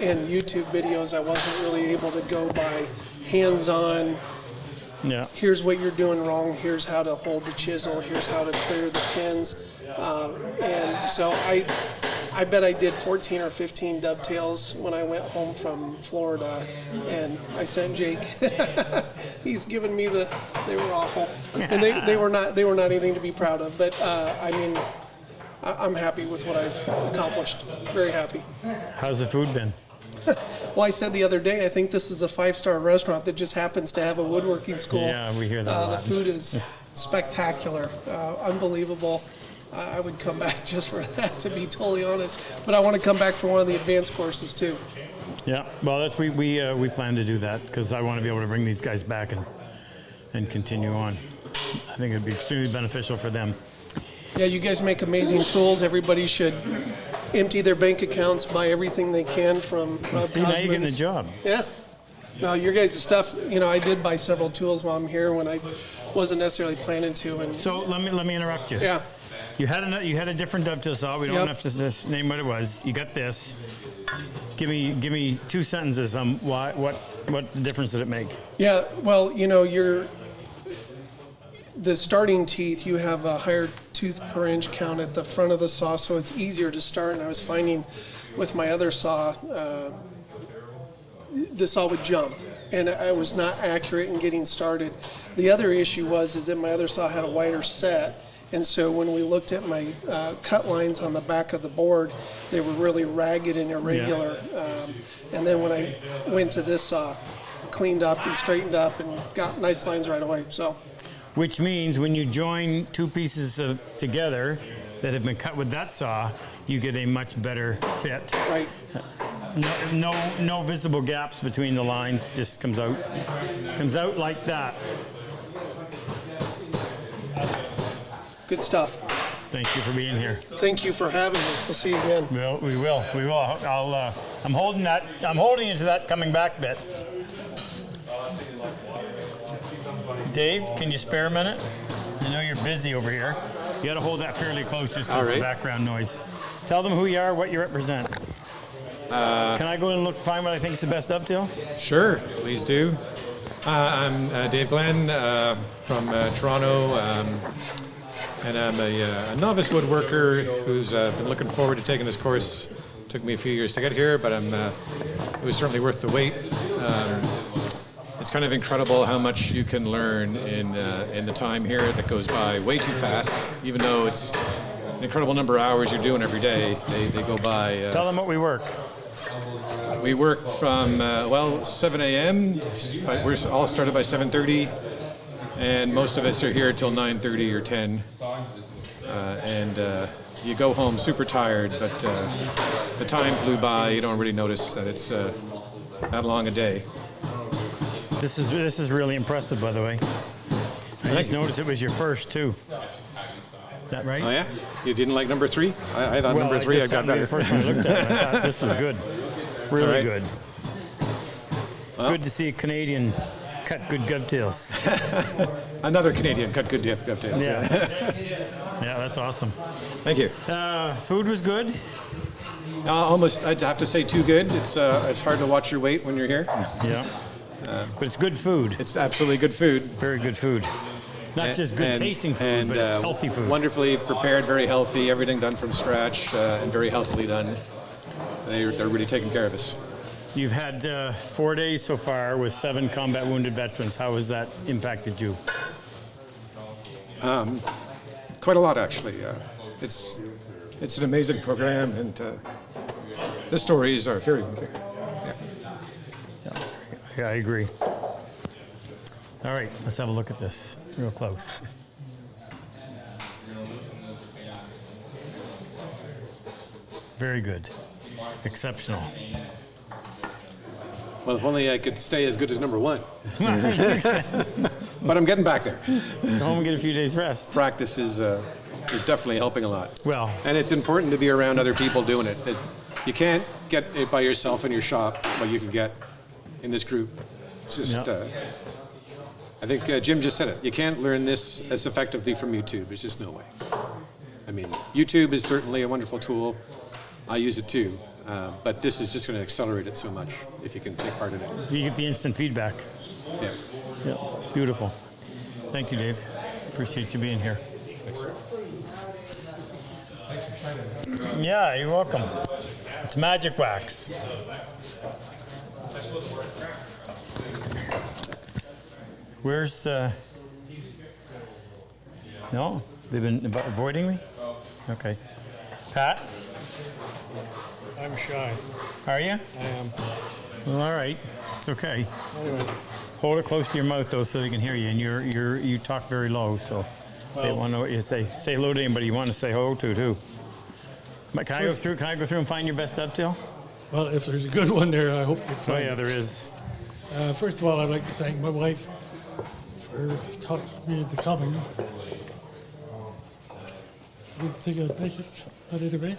in YouTube videos. I wasn't really able to go by hands-on. Yeah. Here's what you're doing wrong. Here's how to hold the chisel. Here's how to clear the pins. And so I bet I did 14 or 15 dovetails when I went home from Florida, and I sent Jake. He's given me they were awful, and they were not anything to be proud of. But I mean, I'm happy with what I've accomplished. Very happy. How's the food been? Well, I said the other day, I think this is a 5-star restaurant that just happens to have a woodworking school. Yeah, we hear that a The lot. food is spectacular, unbelievable. I would come back just for that, to be totally honest. But I want to come back for one of the advanced courses too. Yeah. Well, that's we plan to do that because I want to be able to bring these guys back and continue on. I think it'd be extremely beneficial for them. Yeah, you guys make amazing tools. Everybody should empty their bank accounts, buy everything they can from RobCosman's. See, now you're getting the job. Yeah. No, your guys' stuff, I did buy several tools while I'm here when I wasn't necessarily planning to. And So let me interrupt you. yeah, You had a different dovetail saw. We don't Yep. have to just name what it was. You got this. Give me 2 sentences on what difference did it make? yeah. Well, the starting teeth, you have a higher tooth per inch count at the front of the saw, so it's easier to start. And I was finding with my other saw, the saw would jump, and I was not accurate in getting started. The other issue is that my other saw had a wider set, and so when we looked at my cut lines on the back of the board, they were really ragged and irregular. And then when I went to this saw, cleaned up and straightened up and got nice lines right away. So. Which means when you join 2 pieces together that have been cut with that saw, you get a much better fit. Right. No visible gaps between the lines. Just comes out like that. Good stuff. Thank you for being here. Thank you for having me. We'll see you again. We will. I'm holding you to that coming back bit. Dave, can you spare a minute? I know you're busy over here. You got to hold that fairly close just because of the background noise. Tell them who you are, what you represent. Can I go and find what I think is the best dovetail? Sure, please do. I'm Dave Glenn from Toronto, and I'm a novice woodworker who's been looking forward to taking this course. Took me a few years to get here, but it was certainly worth the wait. It's kind of incredible how much you can learn in the time here that goes by way too fast, even though it's an incredible number of hours you're doing every day. They go by. Tell them what we work. We work from 7 a.m. But we're all started by 7:30, and most of us are here till 9:30 or 10. You go home super tired, but the time flew by. You don't really notice that it's that long a day. This is really impressive, by the way. I just noticed it was your first too. Is that right? Oh yeah? You didn't like number 3? I thought number 3 I got better. The first one I looked at, I thought this was good. Really right. good. Well, good to see a Canadian cut good dovetails. Another Canadian cut good dovetails. Yeah. Yeah, that's awesome. Thank you. Food was good. Almost, I'd have to say too good. It's hard to watch your weight when you're here. Yeah. But it's good food. It's absolutely good food. Very good food. Not just good tasting food, but it's healthy food. Wonderfully prepared, very healthy, everything done from scratch, and very healthily done. They're really taking care of us. You've had 4 days so far with 7 combat wounded veterans. How has that impacted you? Quite a lot, actually. It's an amazing program, and the stories are very moving. Yeah, I agree. All right, let's have a look at this real close. Very good. Exceptional. Well, if only I could stay as good as number 1. But I'm getting back there. Go home and get a few days rest. Practice is definitely helping a lot. Well, and it's important to be around other people doing it. You can't get it by yourself in your shop, what you can get in this group. It's just, I think Jim just said it. You can't learn this as effectively from YouTube. There's just no way. I mean, YouTube is certainly a wonderful tool. I use it too. But this is just going to accelerate it so much if you can take part in it. You get the instant feedback. Yeah. Yeah. Beautiful. Thank you, Dave. Appreciate you being here. Thanks. Yeah, you're welcome. It's magic wax. Where's no? They've been avoiding me? Okay. Pat? I'm shy. Are you? I am. Well, all right. It's okay. Anyway. Hold it close to your mouth, though, so they can hear you. And you talk very low, so they want to know what you say. Say hello to anybody you want to say hello to, too. But can I go through and find your best dovetail? Well, if there's a good one there, I hope you can find Oh, yeah, it. there is. First of all, I'd like to thank my wife for talking me into coming. I didn't think I'd make it, but anyway.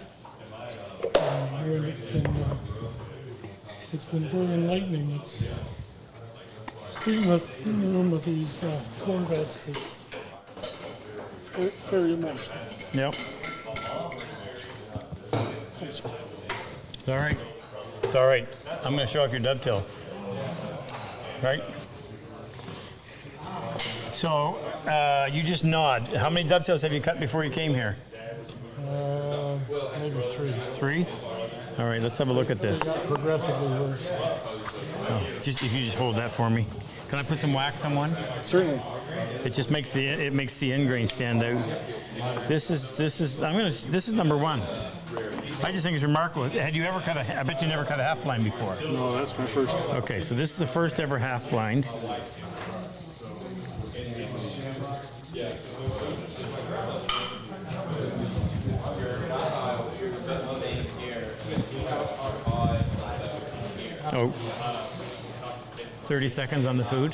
It's been very enlightening. It's being in the room with these four vets is very emotional. Yep. It's all right. It's all right. I'm going to show off your dovetail. Right? So you just nod. How many dovetails have you cut before you came here? Maybe three. 3? All right, let's have a look at They this. got progressively worse. Oh, if you just hold that for me. Can I put some wax on one? Certainly. It just makes the end grain stand out. This is number 1. I just think it's remarkable. Had you ever cut I bet you never cut a half blind before. No, that's my first. Okay, so this is the first ever half blind. Oh, 30 seconds on the food.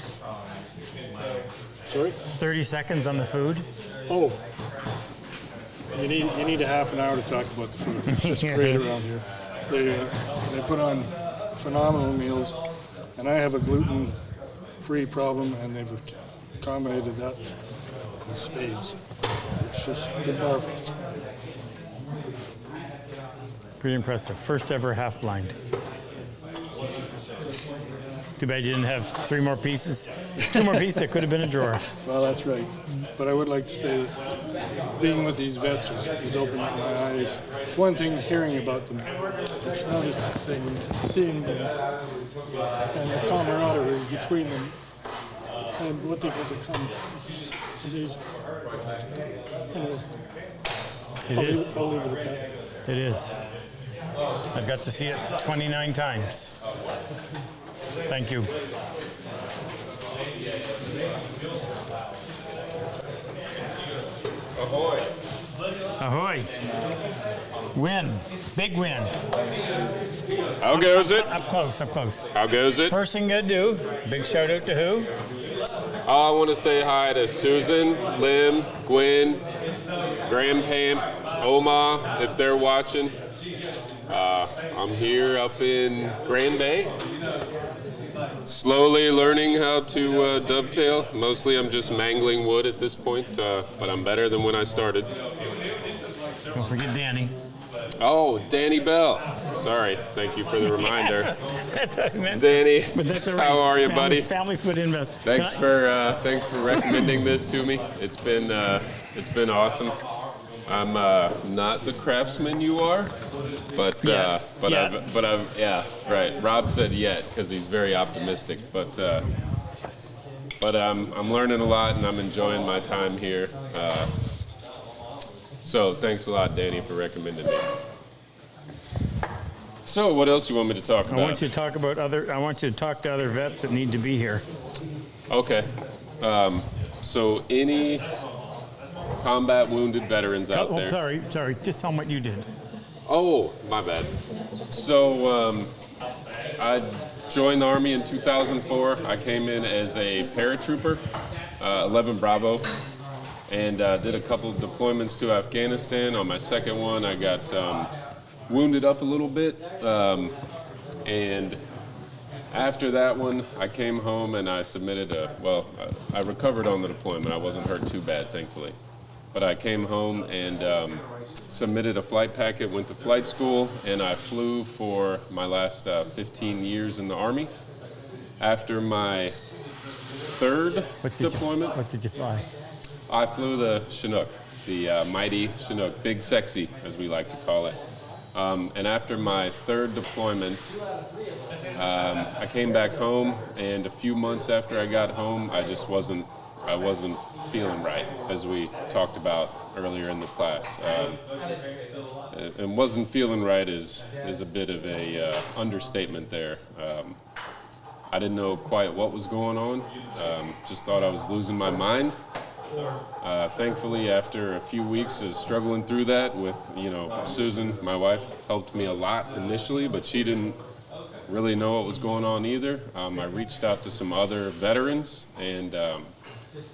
Sorry? 30 seconds on the food. Oh. You need a half an hour to talk about the food. It's just great around here. They put on phenomenal meals, and I have a gluten-free problem, and they've accommodated that in spades. It's just marvelous. Pretty impressive. First ever half blind. Too bad you didn't have 3 more pieces. 2 more pieces that could have been a drawer. Well, that's right. But I would like to say that being with these vets has opened up my eyes. It's one thing hearing about them. It's another thing seeing them and the camaraderie between them and what they've overcome. It's amazing. Anyway, I'll leave it at that. It is. I've got to see it 29 times. Thank you. Ahoy. Ahoy. Win. Big win. How goes it? Up close, up close. How goes it? First thing you gotta do, big shout out to who? I want to say hi to Susan, Lim, Gwen, Grandpam, Oma, if they're watching. I'm here up in Grand Bay, slowly learning how to dovetail. Mostly I'm just mangling wood at this point, but I'm better than when I started. Don't forget Danny. Oh, Danny Bell. Sorry, thank you for the reminder. That's what I meant. Danny, But that's all right. how are you, buddy? Family foot in. Thanks for recommending this to me. It's been awesome. I'm not the craftsman you are, but Rob said yet because he's very optimistic. But I'm learning a lot and I'm enjoying my time here. So thanks a lot, Danny, for recommending me. So what else you want me to talk about? I want you to talk to other vets that need to be here. Okay. So any combat wounded veterans out there. Sorry. Just tell them what you did. Oh, my bad. So I joined the Army in 2004. I came in as a paratrooper, 11 Bravo, and did a couple of deployments to Afghanistan. On my second one, I got wounded up a little bit, and after that one, I came home and I submitted I recovered on the deployment. I wasn't hurt too bad, thankfully. But I came home and submitted a flight packet, went to flight school, and I flew for my last 15 years in the Army. After my third deployment, What did you fly? I flew the Chinook, the mighty Chinook, big sexy, as we like to call it. And after my third deployment, I came back home, and a few months after I got home, I wasn't feeling right, as we talked about earlier in the class. And wasn't feeling right is a bit of a understatement there. I didn't know quite what was going on. Just thought I was losing my mind. Thankfully, after a few weeks of struggling through that with, Susan, my wife, helped me a lot initially, but she didn't really know what was going on either. I reached out to some other veterans, and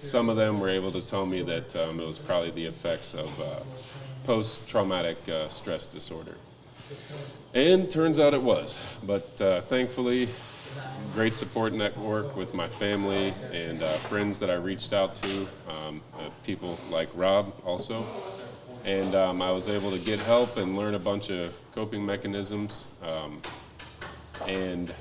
some of them were able to tell me that it was probably the effects of post-traumatic stress disorder. And turns out it was. But thankfully, great support network with my family and friends that I reached out to, people like Rob also. And I was able to get help and learn a bunch of coping mechanisms. And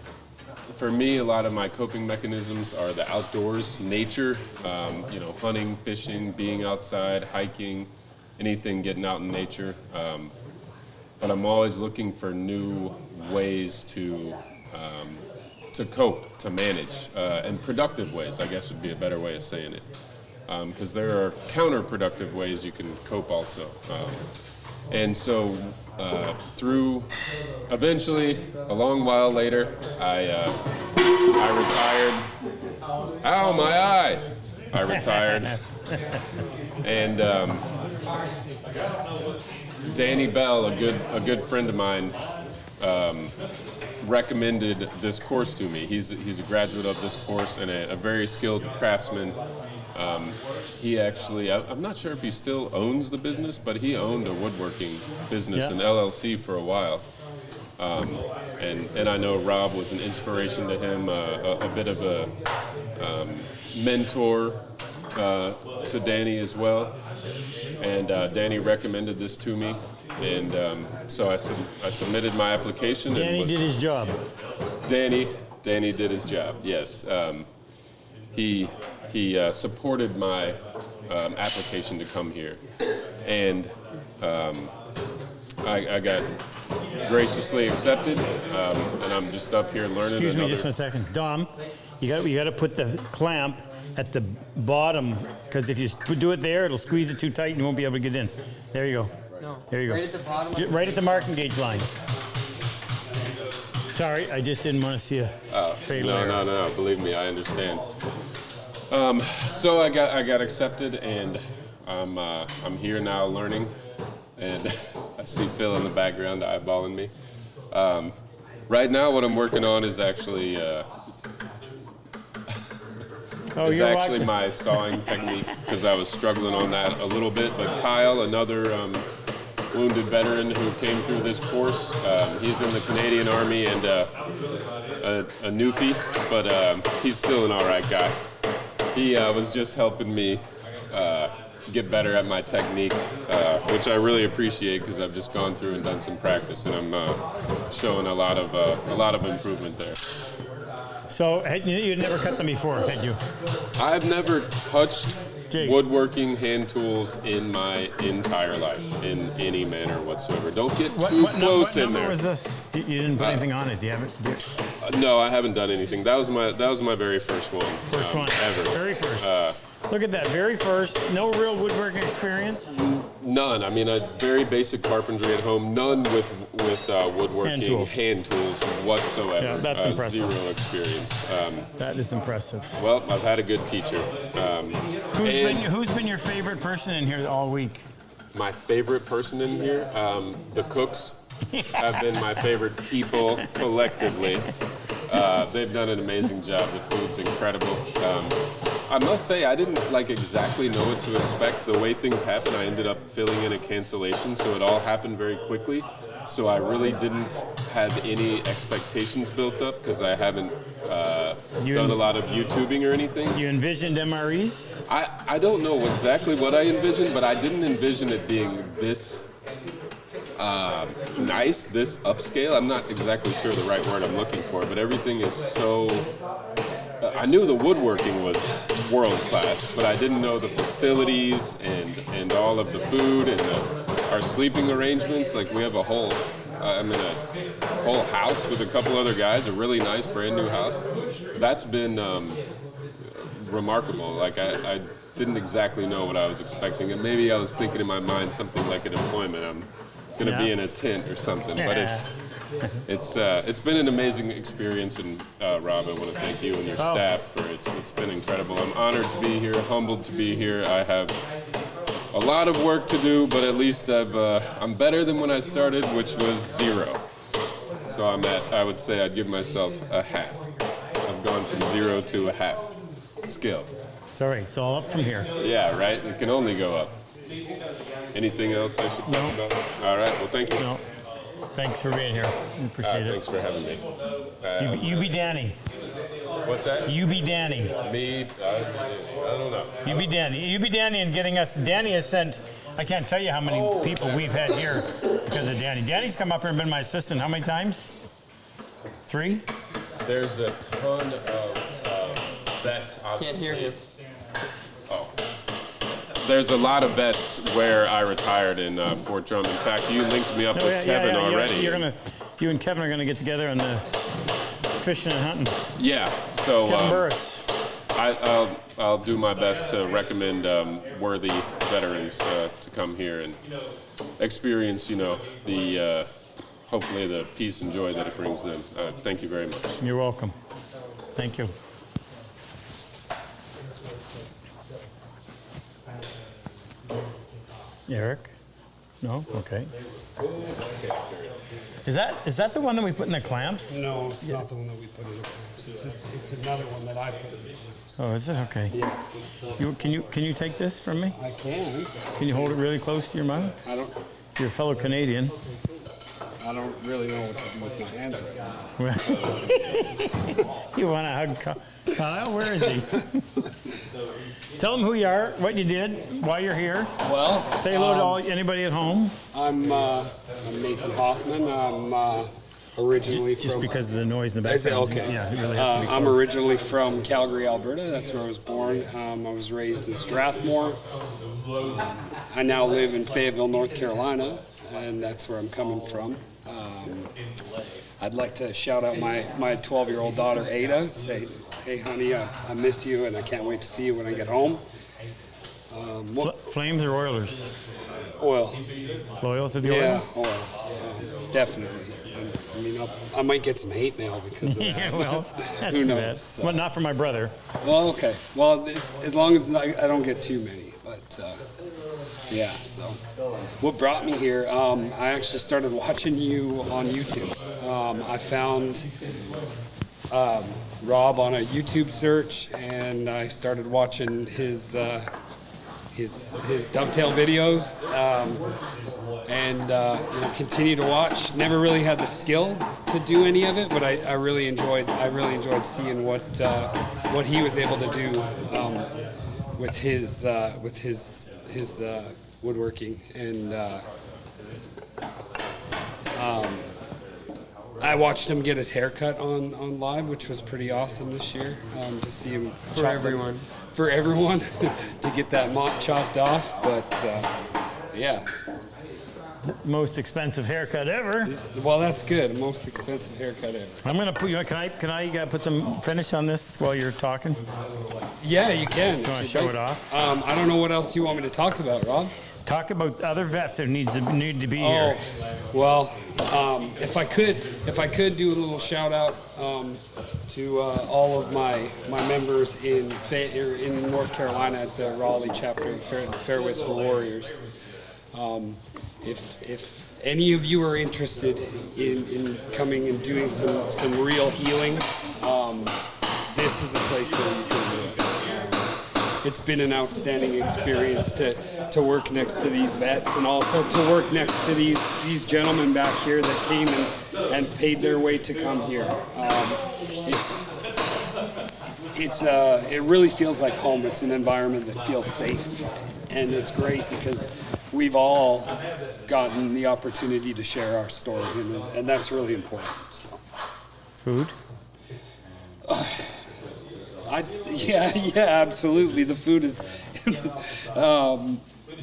for me, a lot of my coping mechanisms are the outdoors, nature, hunting, fishing, being outside, hiking, anything getting out in nature. But I'm always looking for new ways to cope, to manage, and productive ways, I guess would be a better way of saying it. Because there are counterproductive ways you can cope also. And so eventually, a long while later, I retired. Ow, my eye! I retired. And Danny Bell, a good friend of mine, recommended this course to me. He's a graduate of this course and a very skilled craftsman. He actually, I'm not sure if he still owns the business, but he owned a woodworking business, an LLC, for a while. And I know Rob was an inspiration to him, a bit of a mentor to Danny as well. And Danny recommended this to me. And so I submitted my application. Danny did his job. Danny did his job, yes. He supported my application to come here, and I got graciously accepted, and I'm just up here learning. Excuse me just 1 second. Dom, you got to put the clamp at the bottom, because if you do it there, it'll squeeze it too tight and you won't be able to get in. There you go. No. There you go. Right at the bottom? Right at the marking gauge line. Sorry, I just didn't want to see a failure. No. Believe me, I understand. So I got accepted, and I'm here now learning, and I see Phil in the background eyeballing me. Right now, what I'm working on is actually my sawing technique, because I was struggling on that a little bit. But Kyle, another wounded veteran who came through this course, he's in the Canadian Army and a newfie, but he's still an all right guy. He was just helping me get better at my technique, which I really appreciate, because I've just gone through and done some practice, and I'm showing a lot of improvement there. So you'd never cut them before, had you? I've never touched woodworking hand tools in my entire life in any manner whatsoever. Don't get too close in there. What number was this? You didn't put anything on it. Do you have it? No, I haven't done anything. That was my very first one. First one ever. Very first. Look at that, very first. No real woodworking experience. None. I mean, a very basic carpentry at home. None with woodworking hand tools whatsoever. Yeah, that's impressive. Zero experience. That is impressive. Well, I've had a good teacher. Who's been your favorite person in here all week? My favorite person in here, the cooks have been my favorite people collectively. They've done an amazing job. The food's incredible. I must say, I didn't exactly know what to expect. The way things happen, I ended up filling in a cancellation, so it all happened very quickly. So I really didn't have any expectations built up, because I haven't done a lot of YouTubing or anything. You envisioned MREs? I don't know exactly what I envisioned, but I didn't envision it being this nice, this upscale. I'm not exactly sure the right word I'm looking for, but everything is so... I knew the woodworking was world class, but I didn't know the facilities and all of the food and our sleeping arrangements. We have a whole house with a couple other guys, a really nice brand new house. That's been remarkable. I didn't exactly know what I was expecting, and maybe I was thinking in my mind something like an employment. I'm going to be in a tent or something, but it's been an amazing experience, and Rob, I want to thank you and your staff for it's been incredible. I'm honored to be here, humbled to be here. I have a lot of work to do, but at least I'm better than when I started, which was 0. So I would say I'd give myself a half. I've gone from 0 to a half skill. It's all right. It's all up from here. Yeah, right? It can only go up. Anything else I should talk about? All right. Well, thank you. No. Thanks for being here. We appreciate it. Thanks for having me. You be Danny. What's that? You be Danny. Me? I don't know. You be Danny. You be Danny and getting us. Danny has sent, I can't tell you how many people we've had here because of Danny. Danny's come up here and been my assistant how many times? 3? There's a ton of vets. Can't hear him. Oh. There's a lot of vets where I retired in Fort Drum. In fact, you linked me up with Kevin already. You and Kevin are gonna get together on the fishing and hunting. Yeah. So Kevin Burris. I'll do my best to recommend worthy veterans to come here and experience, the hopefully the peace and joy that it brings them. Thank you very much. You're welcome. Thank you. Eric? No? Okay. Is that the one that we put in the clamps? No, it's not the one that we put in the clamps. It's another one that I put in the clamps. Oh, is it? Okay. Yeah. Can you take this from me? I can. Can you hold it really close to your mouth? I don't. You're a fellow Canadian. I don't really know what to do with my hands right now. You want to hug Kyle? Where is he? Tell them who you are, what you did, why you're here. Well, say hello to anybody at home. I'm Nathan Hoffman. I'm originally from. Just because of the noise in the background. Okay. Yeah, it really has to be I'm close. originally from Calgary, Alberta. That's where I was born. I was raised in Strathmore. I now live in Fayetteville, North Carolina, and that's where I'm coming from. I'd like to shout out my 12-year-old daughter, Ada, say, hey, honey, I miss you, and I can't wait to see you when I get home. Flames or Oilers? Oil. Loyal to the Yeah, oil? oil. Definitely. I mean, I might get some hate mail because of that. Yeah, well, that's who too knows? bad. So. Well, not for my brother. Well, okay. Well, as long as I don't get too many, but yeah. So, what brought me here? I actually started watching you on YouTube. I found Rob on a YouTube search, and I started watching his dovetail videos, and continue to watch. Never really had the skill to do any of it, but I really enjoyed seeing what he was able to do with his woodworking, and I watched him get his hair cut on live, which was pretty awesome this year, to see him For everyone. For everyone to get that mop chopped off, but yeah. Most expensive haircut ever. Well, that's good. Most expensive haircut ever. I'm gonna put you. Can I put some finish on this while you're talking? Yeah, you can. So I show it off. I don't know what else you want me to talk about, Rob. Talk about other vets that need to be Oh, here. well, if I could do a little shout out to all of my members in North Carolina at the Raleigh chapter of Fairways for Warriors. If any of you are interested in coming and doing some real healing, this is a place where you can do it. It's been an outstanding experience to work next to these vets, and also to work next to these gentlemen back here that came and paid their way to come here. It really feels like home. It's an environment that feels safe, and it's great because we've all gotten the opportunity to share our story, and that's really important. So. Food? Yeah, absolutely. The food is,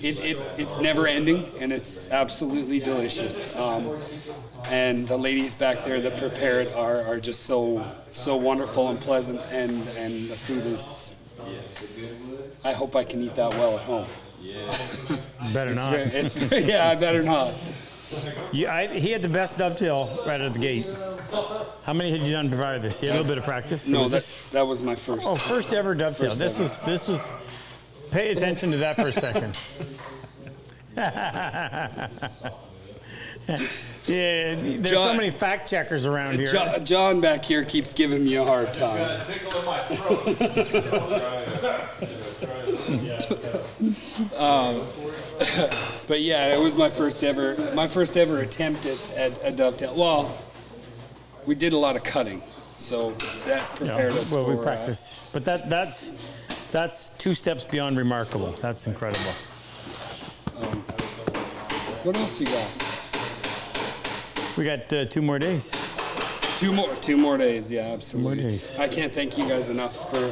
it's never ending, and it's absolutely delicious. And the ladies back there that prepare it are just so wonderful and pleasant, and the food is. I hope I can eat that well at home. Better not. Yeah, I better not. Yeah, he had the best dovetail right out of the gate. How many had you done prior to this? You had a little bit of practice? No, that was my first. Oh, first ever dovetail. This was. Pay attention to that for a second. Yeah, there's so many fact checkers around here. John back here keeps giving me a hard time. But yeah, it was my first ever attempt at a dovetail. Well, we did a lot of cutting, so that prepared us well, for. we practiced. But that's 2 steps beyond remarkable. That's incredible. What else you got? We got 2 more days. 2 more days, yeah, absolutely. 2 more days. I can't thank you guys enough for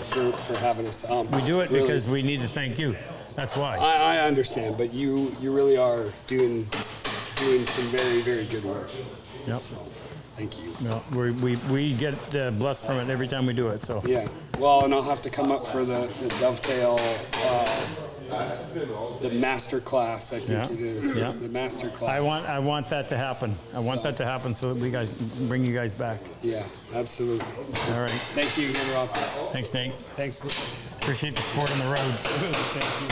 having us. We do it really, because we need to thank you. That's why. I understand, but you really are doing some very, very good work. Yep. So, thank you. No, we get blessed from it every time we do it. So Yeah. Well, and I'll have to come up for the dovetail, the master class. I think it is. Yeah. The master class. I want that to happen. I want that to happen so that we guys bring you guys back. Yeah, absolutely. All right. Thank you again, Rob. Thanks, Nate. Thanks. Appreciate the support on the road. Thank you.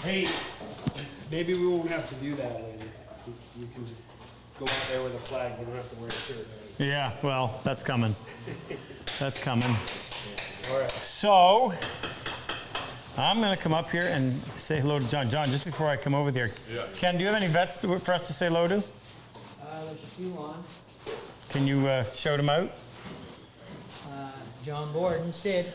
Hey, maybe we won't have to do that later. You can just go out there with a flag. You don't have to wear shirts. Yeah, well, that's coming. That's coming. All right. So, I'm going to come up here and say hello to John. John, just before I come over there, Ken, do you have any vets for us to say hello to? There's a few on. Can you shout them out? John Borden, Sid.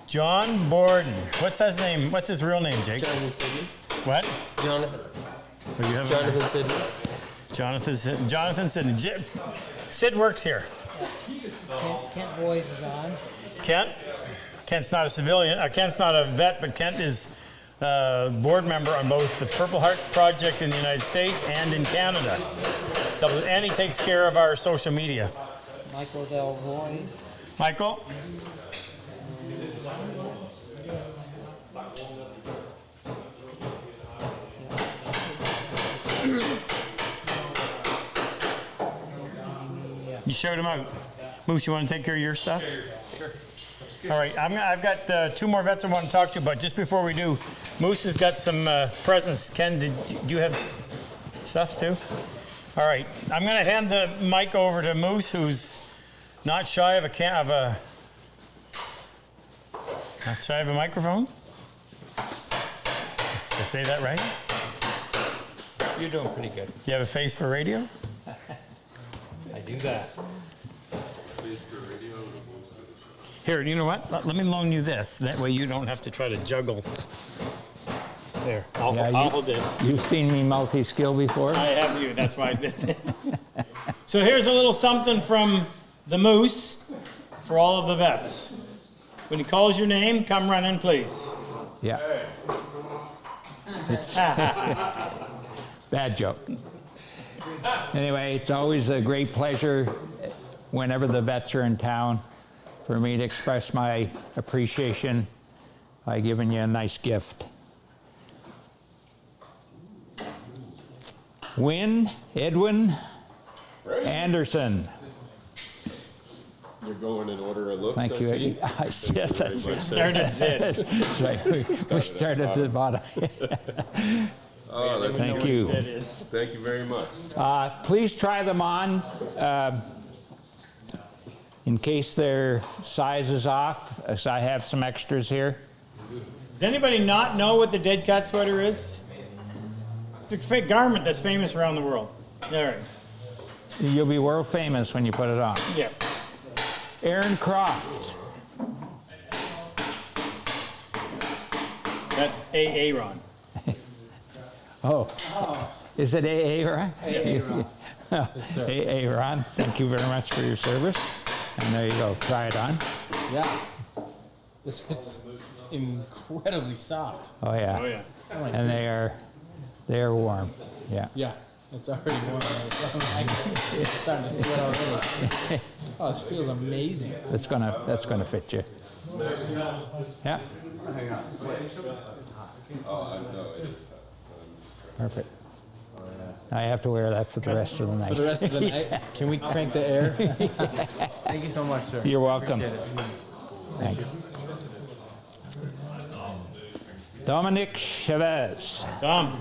John Borden. What's his name? What's his real name, Jake? Jonathan Sidney. What? Jonathan. Oh, you have Jonathan Sidney. Jonathan Sidney. Sid works here. Kent Boys is on. Kent? Kent's not a civilian. Kent's not a vet, but Kent is a board member on both the Purple Heart Project in the United States and in Canada. And he takes care of our social media. Michael Delvoye. Michael? You showed him out. Moose, you want to take care of your stuff? Sure. All right, I've got 2 more vets I want to talk to, but just before we do, Moose has got some presents. Ken, do you have stuff too? All right, I'm going to hand the mic over to Moose, who's not shy of a microphone. Did I say that right? You're doing pretty good. You have a face for radio? I do that. Here, you know what? Let me loan you this. That way you don't have to try to juggle. There, I'll hold this. You've seen me multi-skill before? I have you, that's why I did it. So here's a little something from the Moose for all of the vets. When he calls your name, come running, please. Yeah. It's bad joke. Anyway, it's always a great pleasure whenever the vets are in town for me to express my appreciation by giving you a nice gift. Edwin Anderson. You're going in order of looks. Thank you. I said that's started Sid. That's right. We started at the bottom. Oh, that's Thank you. Thank you very much. Please try them on. In case their size is off, as I have some extras here. Does anybody not know what the dead cat sweater is? It's a fake garment that's famous around the world. All right. You'll be world famous when you put it on. Yeah. Aaron Croft. That's Aaron. Oh. Is it Aaron? Aaron. Aaron, thank you very much for your service. And there you go. Try it on. Yeah. This is incredibly soft. Oh yeah. Oh yeah. And they are warm. Yeah. Yeah. It's already warm. It's starting to sweat already. Oh, this feels amazing. That's gonna fit you. Yeah. Oh, I know it is. Perfect. I have to wear that for the rest of the night. For the rest of the night? Can we crank the air? Thank you so much, sir. You're welcome. Appreciate it. Thanks. Dominic Chavez. Dom.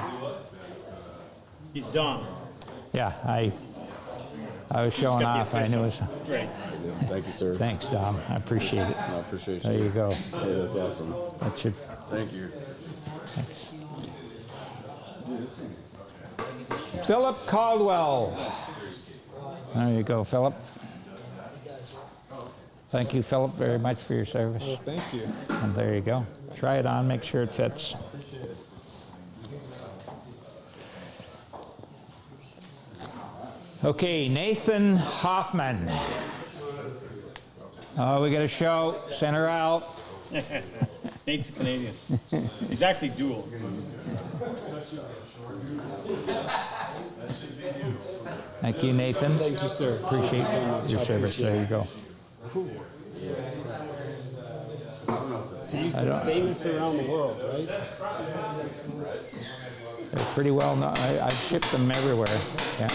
He's Dom. Yeah, I was showing off. I knew it was. Great. Thank you, sir. Thanks, Dom. I appreciate it. I appreciate There you go. Hey, that's awesome. That should. Thank you. Thanks. Philip Caldwell. There you go, Philip. Thank you, Philip, very much for your service. Well, thank you. And there you go. Try it on, make sure it fits. Okay, Nathan Hoffman. Oh, we got a show. Send her out. Nate's a Canadian. He's actually dual. Thank you, Nathan. Thank you, sir. Appreciate so much. your I service. appreciate There you go. So you're so famous around the world, right? They're pretty well known. I ship them everywhere. Yeah.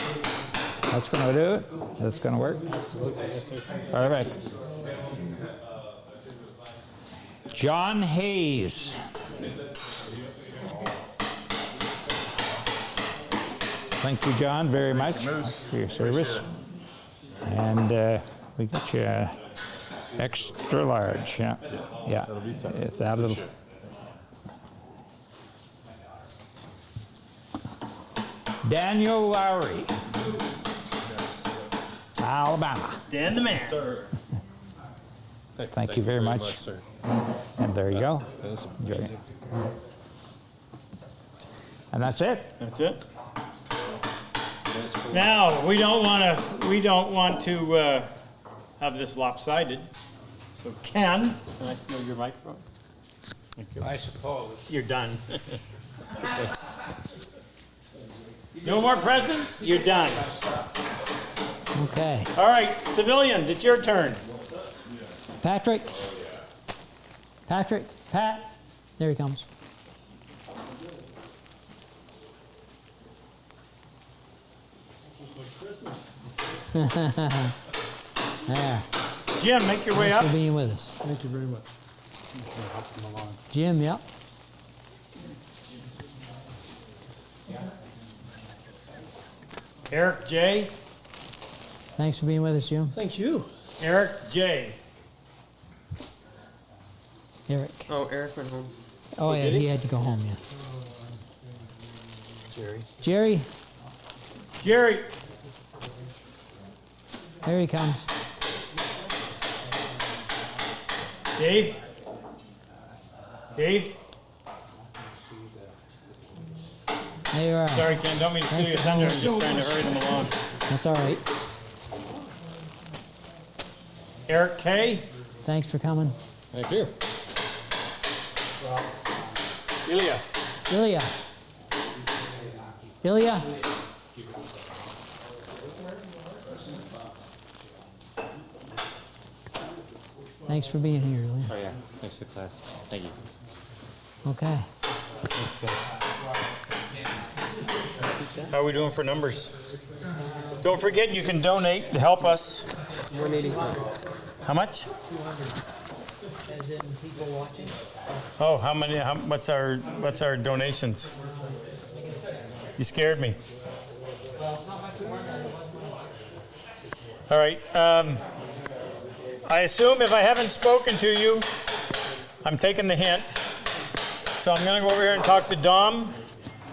That's going to do it. That's going to work. Absolutely, yes, sir. All right. John Hayes. Thank you, John, very much for your service. And we got you extra large. Yeah. Yeah. It's that little. Daniel Lowry, Alabama. Dan the man. Sir. Thank you very much. Sir. And there you go. That's Enjoy it. amazing. And that's it. That's it. Now, we don't want to have this lopsided. So Ken, can I steal your microphone? Thank you. I suppose. You're done. No more presents? You're done. Okay. All right, civilians, it's your turn. Patrick? Patrick? Pat? There he comes. There. Jim, make your way Thanks up. for being with us. Thank you very much. Jim, yep. Eric J. Thanks for being with us, Jim. Thank you. Eric J. Eric. Oh, Eric went home. Oh, yeah, he had to go home, yeah. Jerry. Jerry, Jerry. here he comes. Dave. Dave. There you are. Sorry, Ken, don't mean to steal your thunder. I'm just trying to hurry them along. That's all right. Eric K. Thanks for coming. Thank you. Ilya. Ilya. Ilya. Thanks for being here, Ilya. Oh yeah, thanks for the class. Thank you. Okay. How are we doing for numbers? Don't forget you can donate to help us. 185. How much? As in people watching? Oh, how many? What's our donations? You scared me. All right. I assume if I haven't spoken to you, I'm taking the hint. So I'm going to go over here and talk to Dom.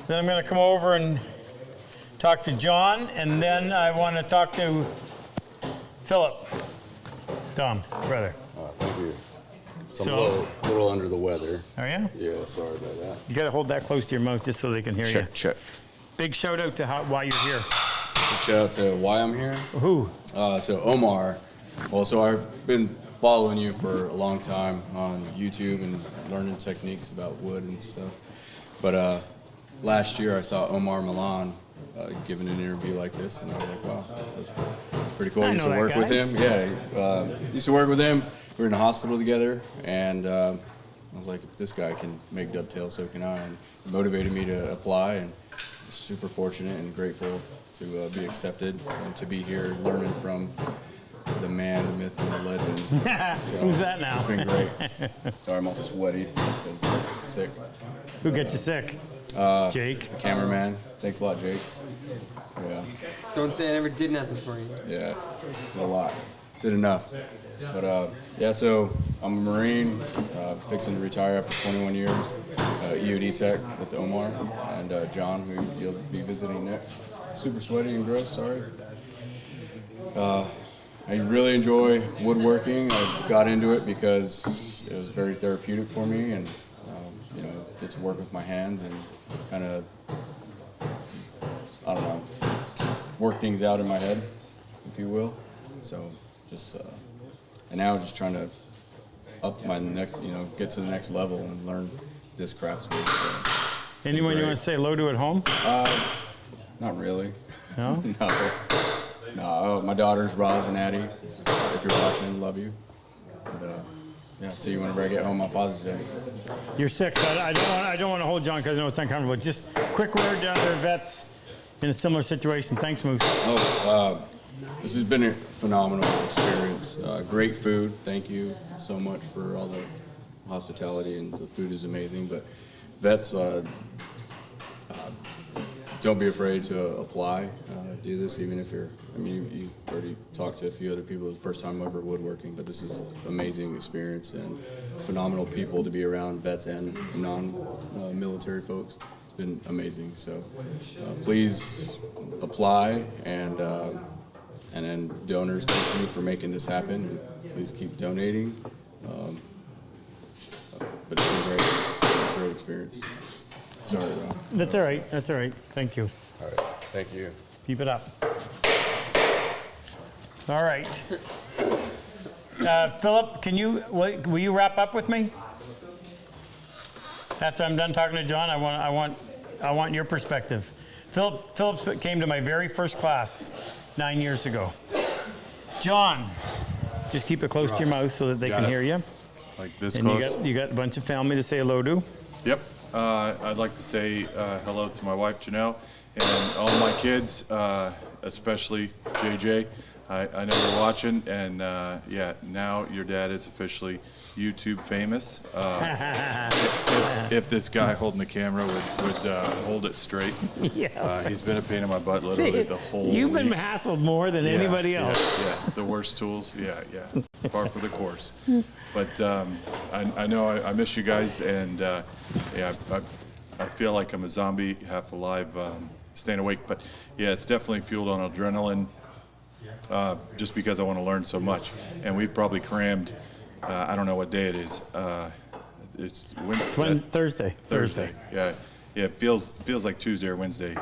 Then I'm going to come over and talk to John, and then I want to talk to Philip. Dom, brother. Thank you. So I'm So- a little under the weather. Are you? Yeah, sorry about that. You got to hold that close to your mouth just so they can hear you. Check. Big shout out to why you're here. Big shout out to why I'm here. Who? So Omar. Well, so I've been following you for a long time on YouTube and learning techniques about wood and stuff. But last year I saw Omar Milan giving an interview like this, and I was like, wow, that's pretty cool. I used to work with him. Yeah, used to work with him. We were in the hospital together, and I was like, if this guy can make dovetails, so can I. And it motivated me to apply, and super fortunate and grateful to be accepted and to be here learning from the man, the myth, and the legend. So, Who's that now? It's been great. Sorry, I'm all sweaty because I'm sick. Who gets you sick? Jake. Cameraman. Thanks a lot, Jake. Yeah. Don't say I never did nothing for you. Yeah. Did a lot. Did enough. But yeah, so I'm a Marine, fixing to retire after 21 years. EOD tech with Omar and John, who you'll be visiting next. super sweaty and gross, sorry. I really enjoy woodworking. I got into it because it was very therapeutic for me, and you know, get to work with my hands and kind of, I don't know, work things out in my head, if you will. So just, and now just trying to up my next, you know, get to the next level and learn this craftsman. So Anyone you want to say hello to at home? not really. No? No, my daughters, Roz and Addie, if you're watching, love you. And, yeah, see you whenever I get home on Father's Day. You're sick, but I don't want to hold John because I know it's uncomfortable. Just quick word down there, vets in a similar situation. Thanks, Moose. This has been a phenomenal experience. Great food. Thank you so much for all the hospitality, and the food is amazing. But vets, don't be afraid to apply. Do this even if you're, I mean, you've already talked to a few other people the first time ever woodworking, but this is an amazing experience and phenomenal people to be around, vets and non-military folks. It's been amazing. So please apply, and then donors, thank you for making this happen. Please keep donating. But it's been a great experience. Sorry, Rob. That's all right. That's all right. Thank you. All right. Thank you. Keep it up. All right. Philip, will you wrap up with me? After I'm done talking to John, I want your perspective. Philip came to my very first class 9 years ago. John, just keep it close to your mouth so that they can hear you. Like this and close? You got a bunch of family to say hello to. Yep. I'd like to say hello to my wife, Janelle, and all my kids, especially JJ. I know you're watching, and yeah, now your dad is officially YouTube famous. If this guy holding the camera would hold it straight. Yeah. He's been a pain in my butt literally the whole You've been week. hassled more than anybody else. Yeah, the worst tools. Yeah. Par for the course. But I know I miss you guys, and yeah, I feel like I'm a zombie, half alive, staying awake. But yeah, it's definitely fueled on adrenaline, just because I want to learn so much. And we've probably crammed, I don't know what day it is. It's Wednesday. Thursday. Thursday. Yeah. It feels like Tuesday or Wednesday.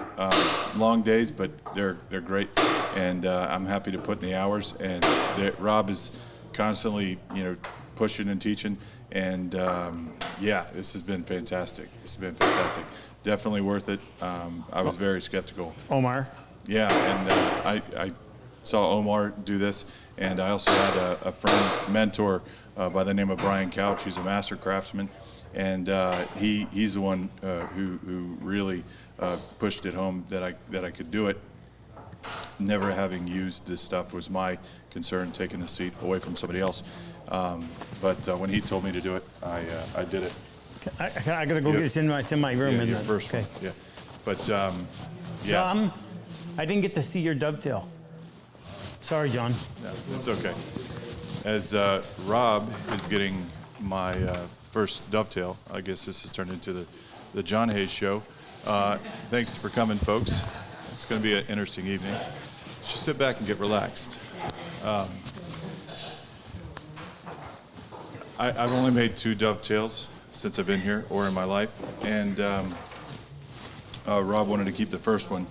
Long days, but they're great, and I'm happy to put in the hours. And Rob is constantly, pushing and teaching, and yeah, this has been fantastic. Definitely worth it. I was very skeptical. Omar. Yeah, and I saw Omar do this, and I also had a friend, mentor by the name of Brian Couch. He's a master craftsman, and he's the one who really pushed it home that I could do it. Never having used this stuff was my concern, taking the seat away from somebody else. But when he told me to do it, I did it. I gotta go get it. It's in my room. Yeah, isn't your it? first one. Yeah, but yeah. John, I didn't get to see your dovetail. Sorry, John. No, it's okay. As Rob is getting my first dovetail, I guess this has turned into the John Hayes Show. Thanks for coming, folks. It's going to be an interesting evening. Just sit back and get relaxed. I've only made 2 dovetails since I've been here or in my life, and Rob wanted to keep the first one,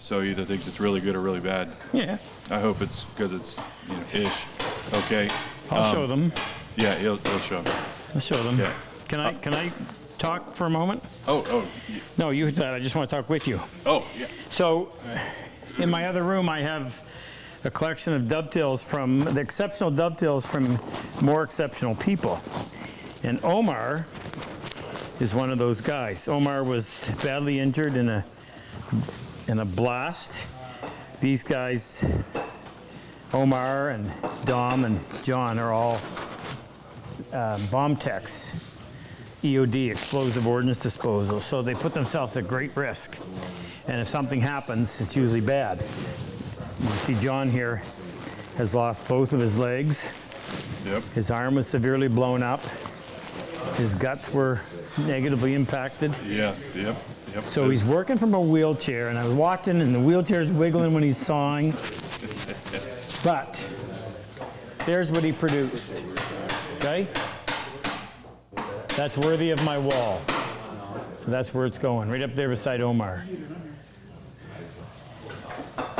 so he either thinks it's really good or really bad. Yeah. I hope it's because it's ish. Okay. I'll show them. Yeah, he'll show them. I'll show them. Yeah. Can I talk for a moment? Oh. No, you. I just want to talk with you. Oh, yeah. So, in my other room, I have a collection of dovetails from the exceptional dovetails from more exceptional people, and Omar is one of those guys. Omar was badly injured in a blast. These guys, Omar and Dom and John, are all bomb techs, EOD, explosive ordnance disposal. So they put themselves at great risk. And if something happens, it's usually bad. You see John here has lost both of his legs. Yep. His arm was severely blown up. His guts were negatively impacted. Yes, yep. Yep, So he's working from a wheelchair, and I was watching, and the wheelchair's wiggling when he's sawing. But there's what he produced. Okay? That's worthy of my wall. So that's where it's going, right up there beside Omar.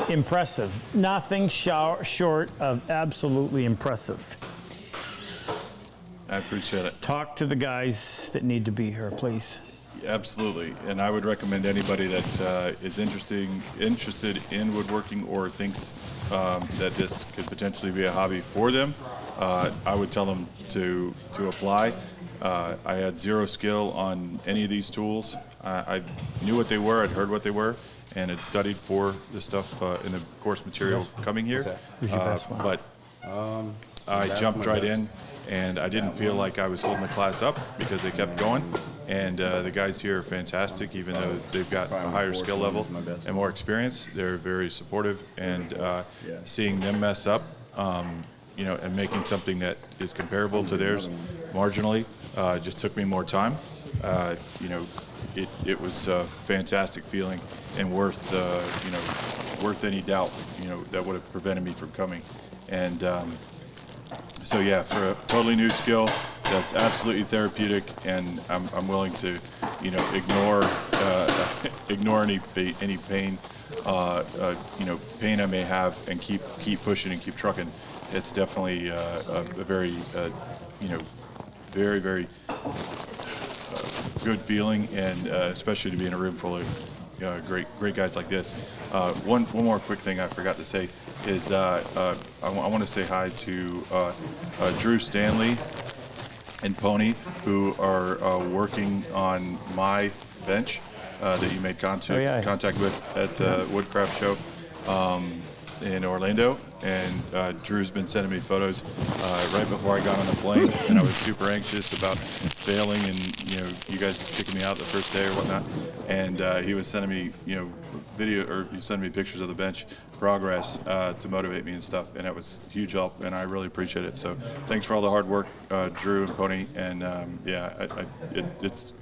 Impressive. Nothing short of absolutely impressive. I appreciate it. Talk to the guys that need to be here, please. Absolutely, and I would recommend anybody that is interested in woodworking or thinks that this could potentially be a hobby for them. I would tell them to apply. I had zero skill on any of these tools. I knew what they were, I'd heard what they were, and had studied for the stuff in the course material coming here. But I jumped right in, and I didn't feel like I was holding the class up because they kept going. And the guys here are fantastic, even though they've got a higher skill level and more experience. They're very supportive, and seeing them mess up, and making something that is comparable to theirs marginally just took me more time. It was a fantastic feeling and worth any doubt, that would have prevented me from coming. And so yeah, for a totally new skill, that's absolutely therapeutic, and I'm willing to, ignore any pain, pain I may have, and keep pushing and keep trucking. It's definitely a very, very, very good feeling, and especially to be in a room full of great guys like this. One more quick thing I forgot to say is I want to say hi to Drew Stanley and Pony, who are working on my bench that you made contact with at the Woodcraft Show in Orlando. And Drew's been sending me photos right before I got on the plane, and I was super anxious about failing and you guys kicking me out the first day or whatnot. And he was sending me he sent me pictures of the bench progress to motivate me and stuff, and it was huge help, and I really appreciate it. So thanks for all the hard work, Drew and Pony, and it's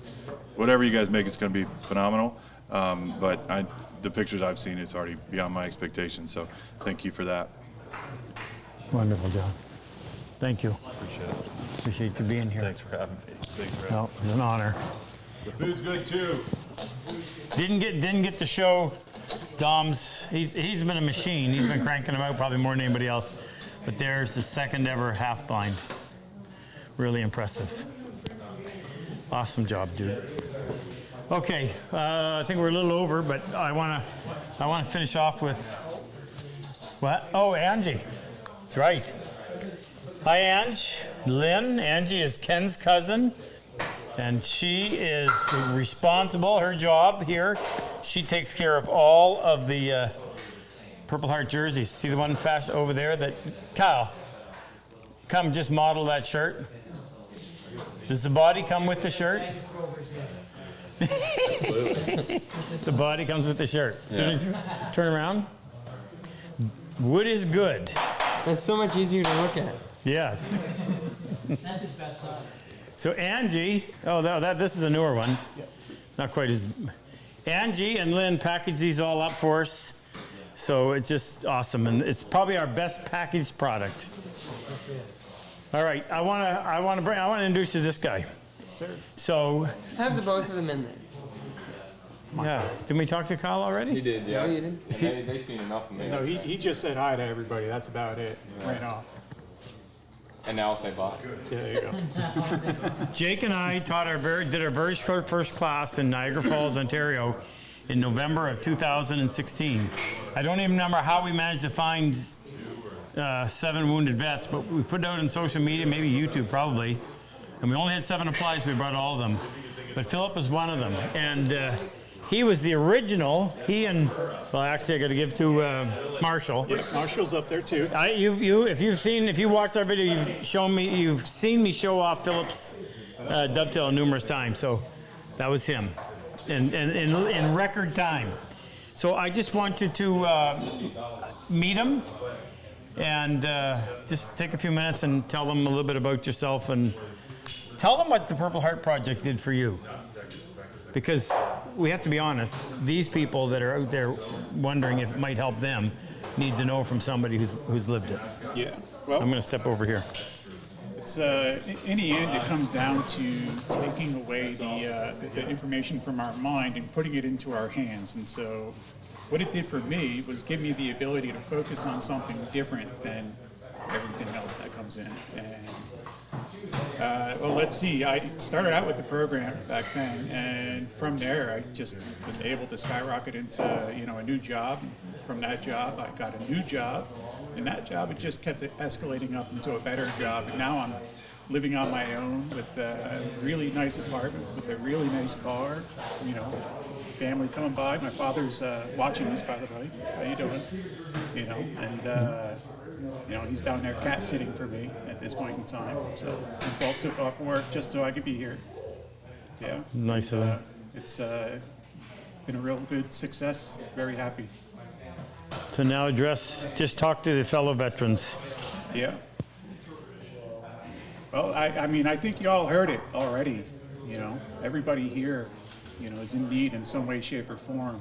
whatever you guys make, it's going to be phenomenal. But the pictures I've seen, it's already beyond my expectations. So thank you for that. Wonderful, John. Thank you. Appreciate it. Appreciate you being here. Thanks for having me. No, it was an honor. The food's good too. Didn't get to show Dom's. He's been a machine. He's been cranking them out probably more than anybody else. But there's the second ever half blind. Really impressive. Awesome job, dude. Okay, I think we're a little over, but I want to finish off with what? Oh, Angie. That's right. Hi, Ange. Lynn. Angie is Ken's cousin, and she is responsible. Her job here, she takes care of all of the Purple Heart jerseys. See the one fast over there? That Kyle, come just model that shirt. Does the body come with the shirt? The body comes with the shirt. As soon as you turn around, wood is good. That's so much easier to look at. Yes. That's his best side. So Angie, this is a newer one. Not quite as. Angie and Lynn packaged these all up for us. So it's just awesome, and it's probably our best packaged product. All right, I want to introduce you to this guy. Sir. So Have the both of them in there. yeah, did we talk to Kyle already? He did, yeah. No, you didn't. They seen enough of me. No, he just said hi to everybody. That's about it. Ran off. And now I'll say bye. Yeah, there you go. Jake and I did our very first class in Niagara Falls, Ontario, in November of 2016. I don't even remember how we managed to find 7 wounded vets, but we put it out on social media, maybe YouTube probably, and we only had 7 applies, so we brought all of them. But Philip was one of them, and he was the original. He and, well, actually I got to give to Marshall. Yeah, Marshall's up there too. If you watched our video, you've seen me show off Philip's dovetail numerous times. So that was him, in record time. So I just want you to meet him and just take a few minutes and tell them a little bit about yourself and tell them what the Purple Heart Project did for you. Because we have to be honest. These people that are out there wondering if it might help them need to know from somebody who's lived it. Yeah. Well, I'm going to step over here. it's in the end, it comes down to taking away the information from our mind and putting it into our hands. And so, what it did for me was give me the ability to focus on something different than everything else that comes in. And well, let's see. I started out with the program back then, and from there, I just was able to skyrocket into a new job. From that job, I got a new job, and that job it just kept escalating up into a better job. And now I'm living on my own with a really nice apartment, with a really nice car. Family coming by. My father's watching this, by the way. How you doing? And he's down there cat sitting for me at this point in time. So Paul took off work just so I could be here. Yeah. Nice of them. It's been a real good success. Very happy. So now just talk to the fellow veterans. Yeah. Well, I think you all heard it already. Everybody here, is in need in some way, shape, or form.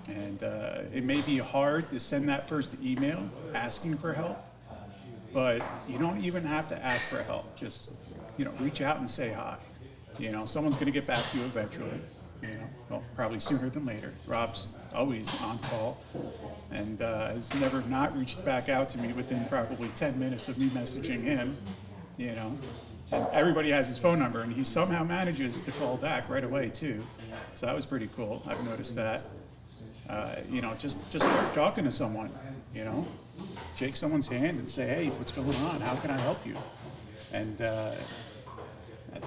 And it may be hard to send that first email asking for help, but you don't even have to ask for help. Just, reach out and say hi. Someone's going to get back to you eventually, well, probably sooner than later. Rob's always on call and has never not reached back out to me within probably 10 minutes of me messaging him, And everybody has his phone number, and he somehow manages to call back right away, too. So that was pretty cool. I've noticed that. Just start talking to someone, shake someone's hand and say, hey, what's going on? How can I help you? And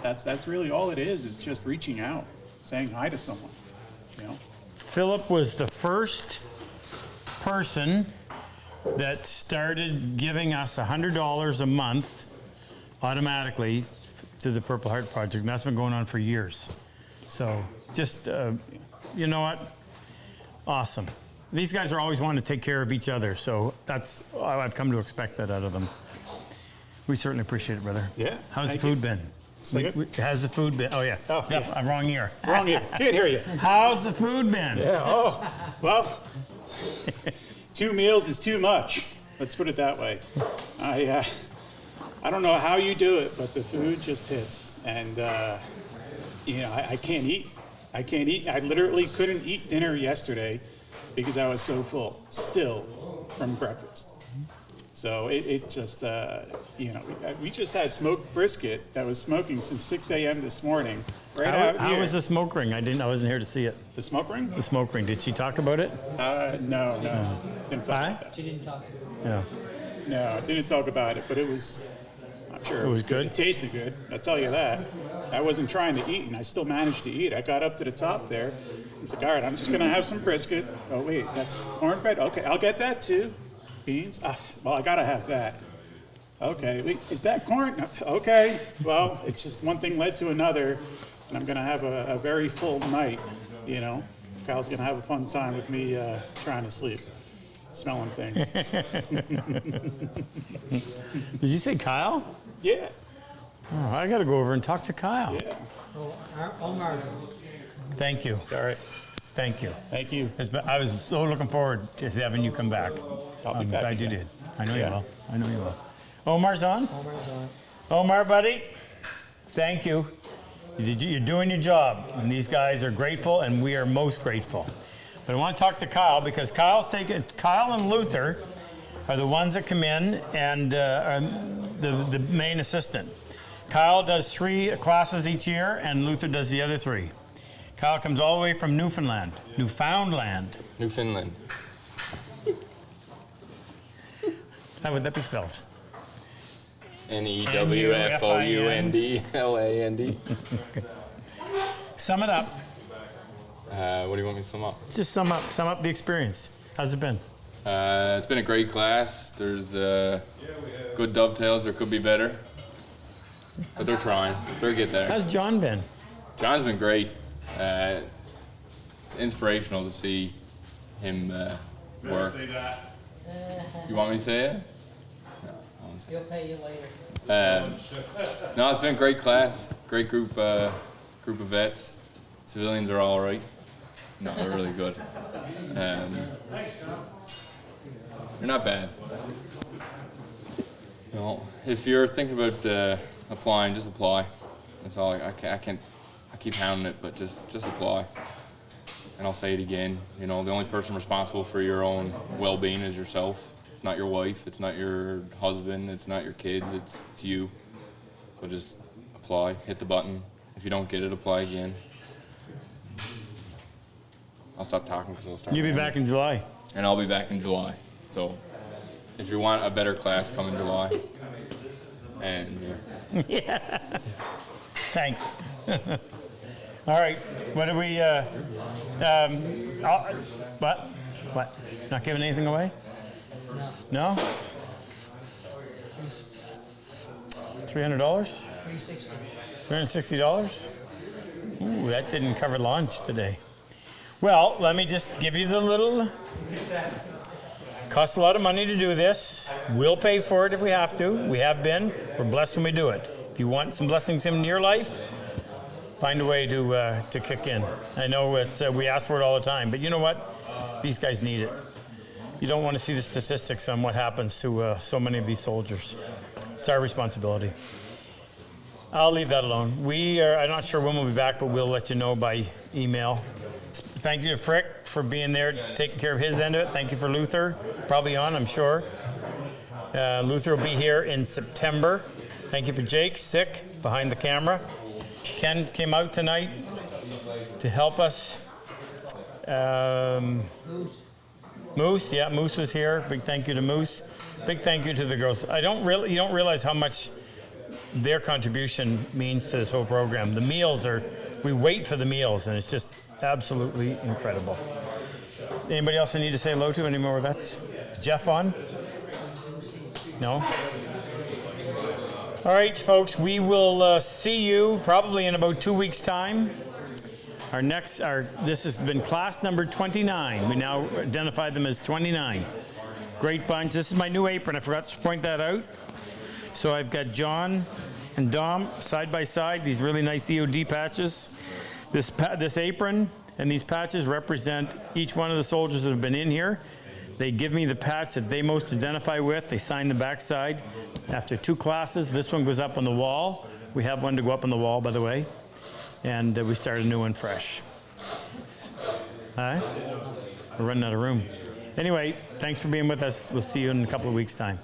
that's really all it is. It's just reaching out, saying hi to someone, Philip was the first person that started giving us $100 a month automatically to the Purple Heart Project, and that's been going on for years. So just, you know what? Awesome. These guys are always wanting to take care of each other, so I've come to expect that out of them. We certainly appreciate it, brother. Yeah. How's the food been? How's the food been? Oh, yeah. Oh, yeah. I'm wrong ear. Wrong ear. Can't hear you. How's the food been? Yeah. Oh, well, 2 meals is too much. Let's put it that way. I don't know how you do it, but the food just hits. And, I can't eat. I can't eat. I literally couldn't eat dinner yesterday because I was so full, still, from breakfast. So it just, we just had smoked brisket that was smoking since 6 a.m. this morning. Right out How here. was the smoke ring? I wasn't here to see it. The smoke ring? The smoke ring. Did she talk about it? No. Didn't talk about that. She didn't talk to me. Yeah. No, I didn't talk about it, but it was, I'm sure It was good? It tasted good, I'll tell you that. I wasn't trying to eat, and I still managed to eat. I got up to the top there. It's like, all right, I'm just going to have some brisket. Oh, wait, that's cornbread? Okay, I'll get that too. Beans? Well, I got to have that. Okay, wait, is that corn? No, okay, well, it's just one thing led to another, and I'm going to have a very full night, Kyle's going to have a fun time with me trying to sleep. Smelling things. Did you say Kyle? Yeah. Oh, I got to go over and talk to Kyle. Yeah. Omar's Thank you. All right. Thank you. Thank you. I was so looking forward to having you come back. I'll be I'm back glad you again. did. I know Yeah. you will. I know you will. Omar's on? Omar's on. Omar, buddy, thank you. You're doing your job, and these guys are grateful, and we are most grateful. But I want to talk to Kyle because Kyle and Luther are the ones that come in and are the main assistant. Kyle does 3 classes each year, and Luther does the other 3. Kyle comes all the way from Newfoundland. Newfoundland. How would that be spelled? NEWFOUNDLAND. Sum it up. What do you want me to sum up? Just sum up the experience. How's it been? It's been a great class. There's good dovetails. There could be better, but they're trying. They'll get there. How's John been? John's been great. It's inspirational to see him work. You want me to say it? He'll pay you later. No, it's been a great class. Great group of vets. Civilians are all right. No, they're really good. They're not bad. You know, if you're thinking about applying, just apply. That's all. I keep hounding it, but just apply. And I'll say it again. You know, the only person responsible for your own well-being is yourself. It's not your wife. It's not your husband. It's not your kids. It's you. So just apply. Hit the button. If you don't get it, apply again. I'll stop talking because I'll start. You'll be back in July. And I'll be back in July. So if you want a better class, come in July. And Yeah. Thanks. All right. What do we? What? What? Not giving anything away? No. $300? $360. Ooh, that didn't cover lunch today. Well, let me just give you the little. Costs a lot of money to do this. We'll pay for it if we have to. We have been. We're blessed when we do it. If you want some blessings in your life, find a way to kick in. I know it's we ask for it all the time, but you know what? These guys need it. You don't want to see the statistics on what happens to so many of these soldiers. It's our responsibility. I'll leave that alone. I'm not sure when we'll be back, but we'll let you know by email. Thank you to Frick for being there, taking care of his end of it. Thank you for Luther, probably on, I'm sure. Luther will be here in September. Thank you for Jake, sick, behind the camera. Ken came out tonight to help us. Moose was here. Big thank you to Moose. Big thank you to the girls. You don't realize how much their contribution means to this whole program. The meals we wait for the meals, and it's just absolutely incredible. Anybody else I need to say hello to? Any more vets? Jeff on? No? All right, folks, we will see you probably in about 2 weeks' time. This has been class number 29. We now identify them as 29. Great bunch. This is my new apron. I forgot to point that out. So I've got John and Dom side by side, these really nice EOD patches. This apron and these patches represent each one of the soldiers that have been in here. They give me the patch that they most identify with. They sign the backside. After 2 classes, this one goes up on the wall. We have one to go up on the wall, by the way. And we start a new one fresh. All right? We're running out of room. Anyway, thanks for being with us. We'll see you in a couple of weeks' time.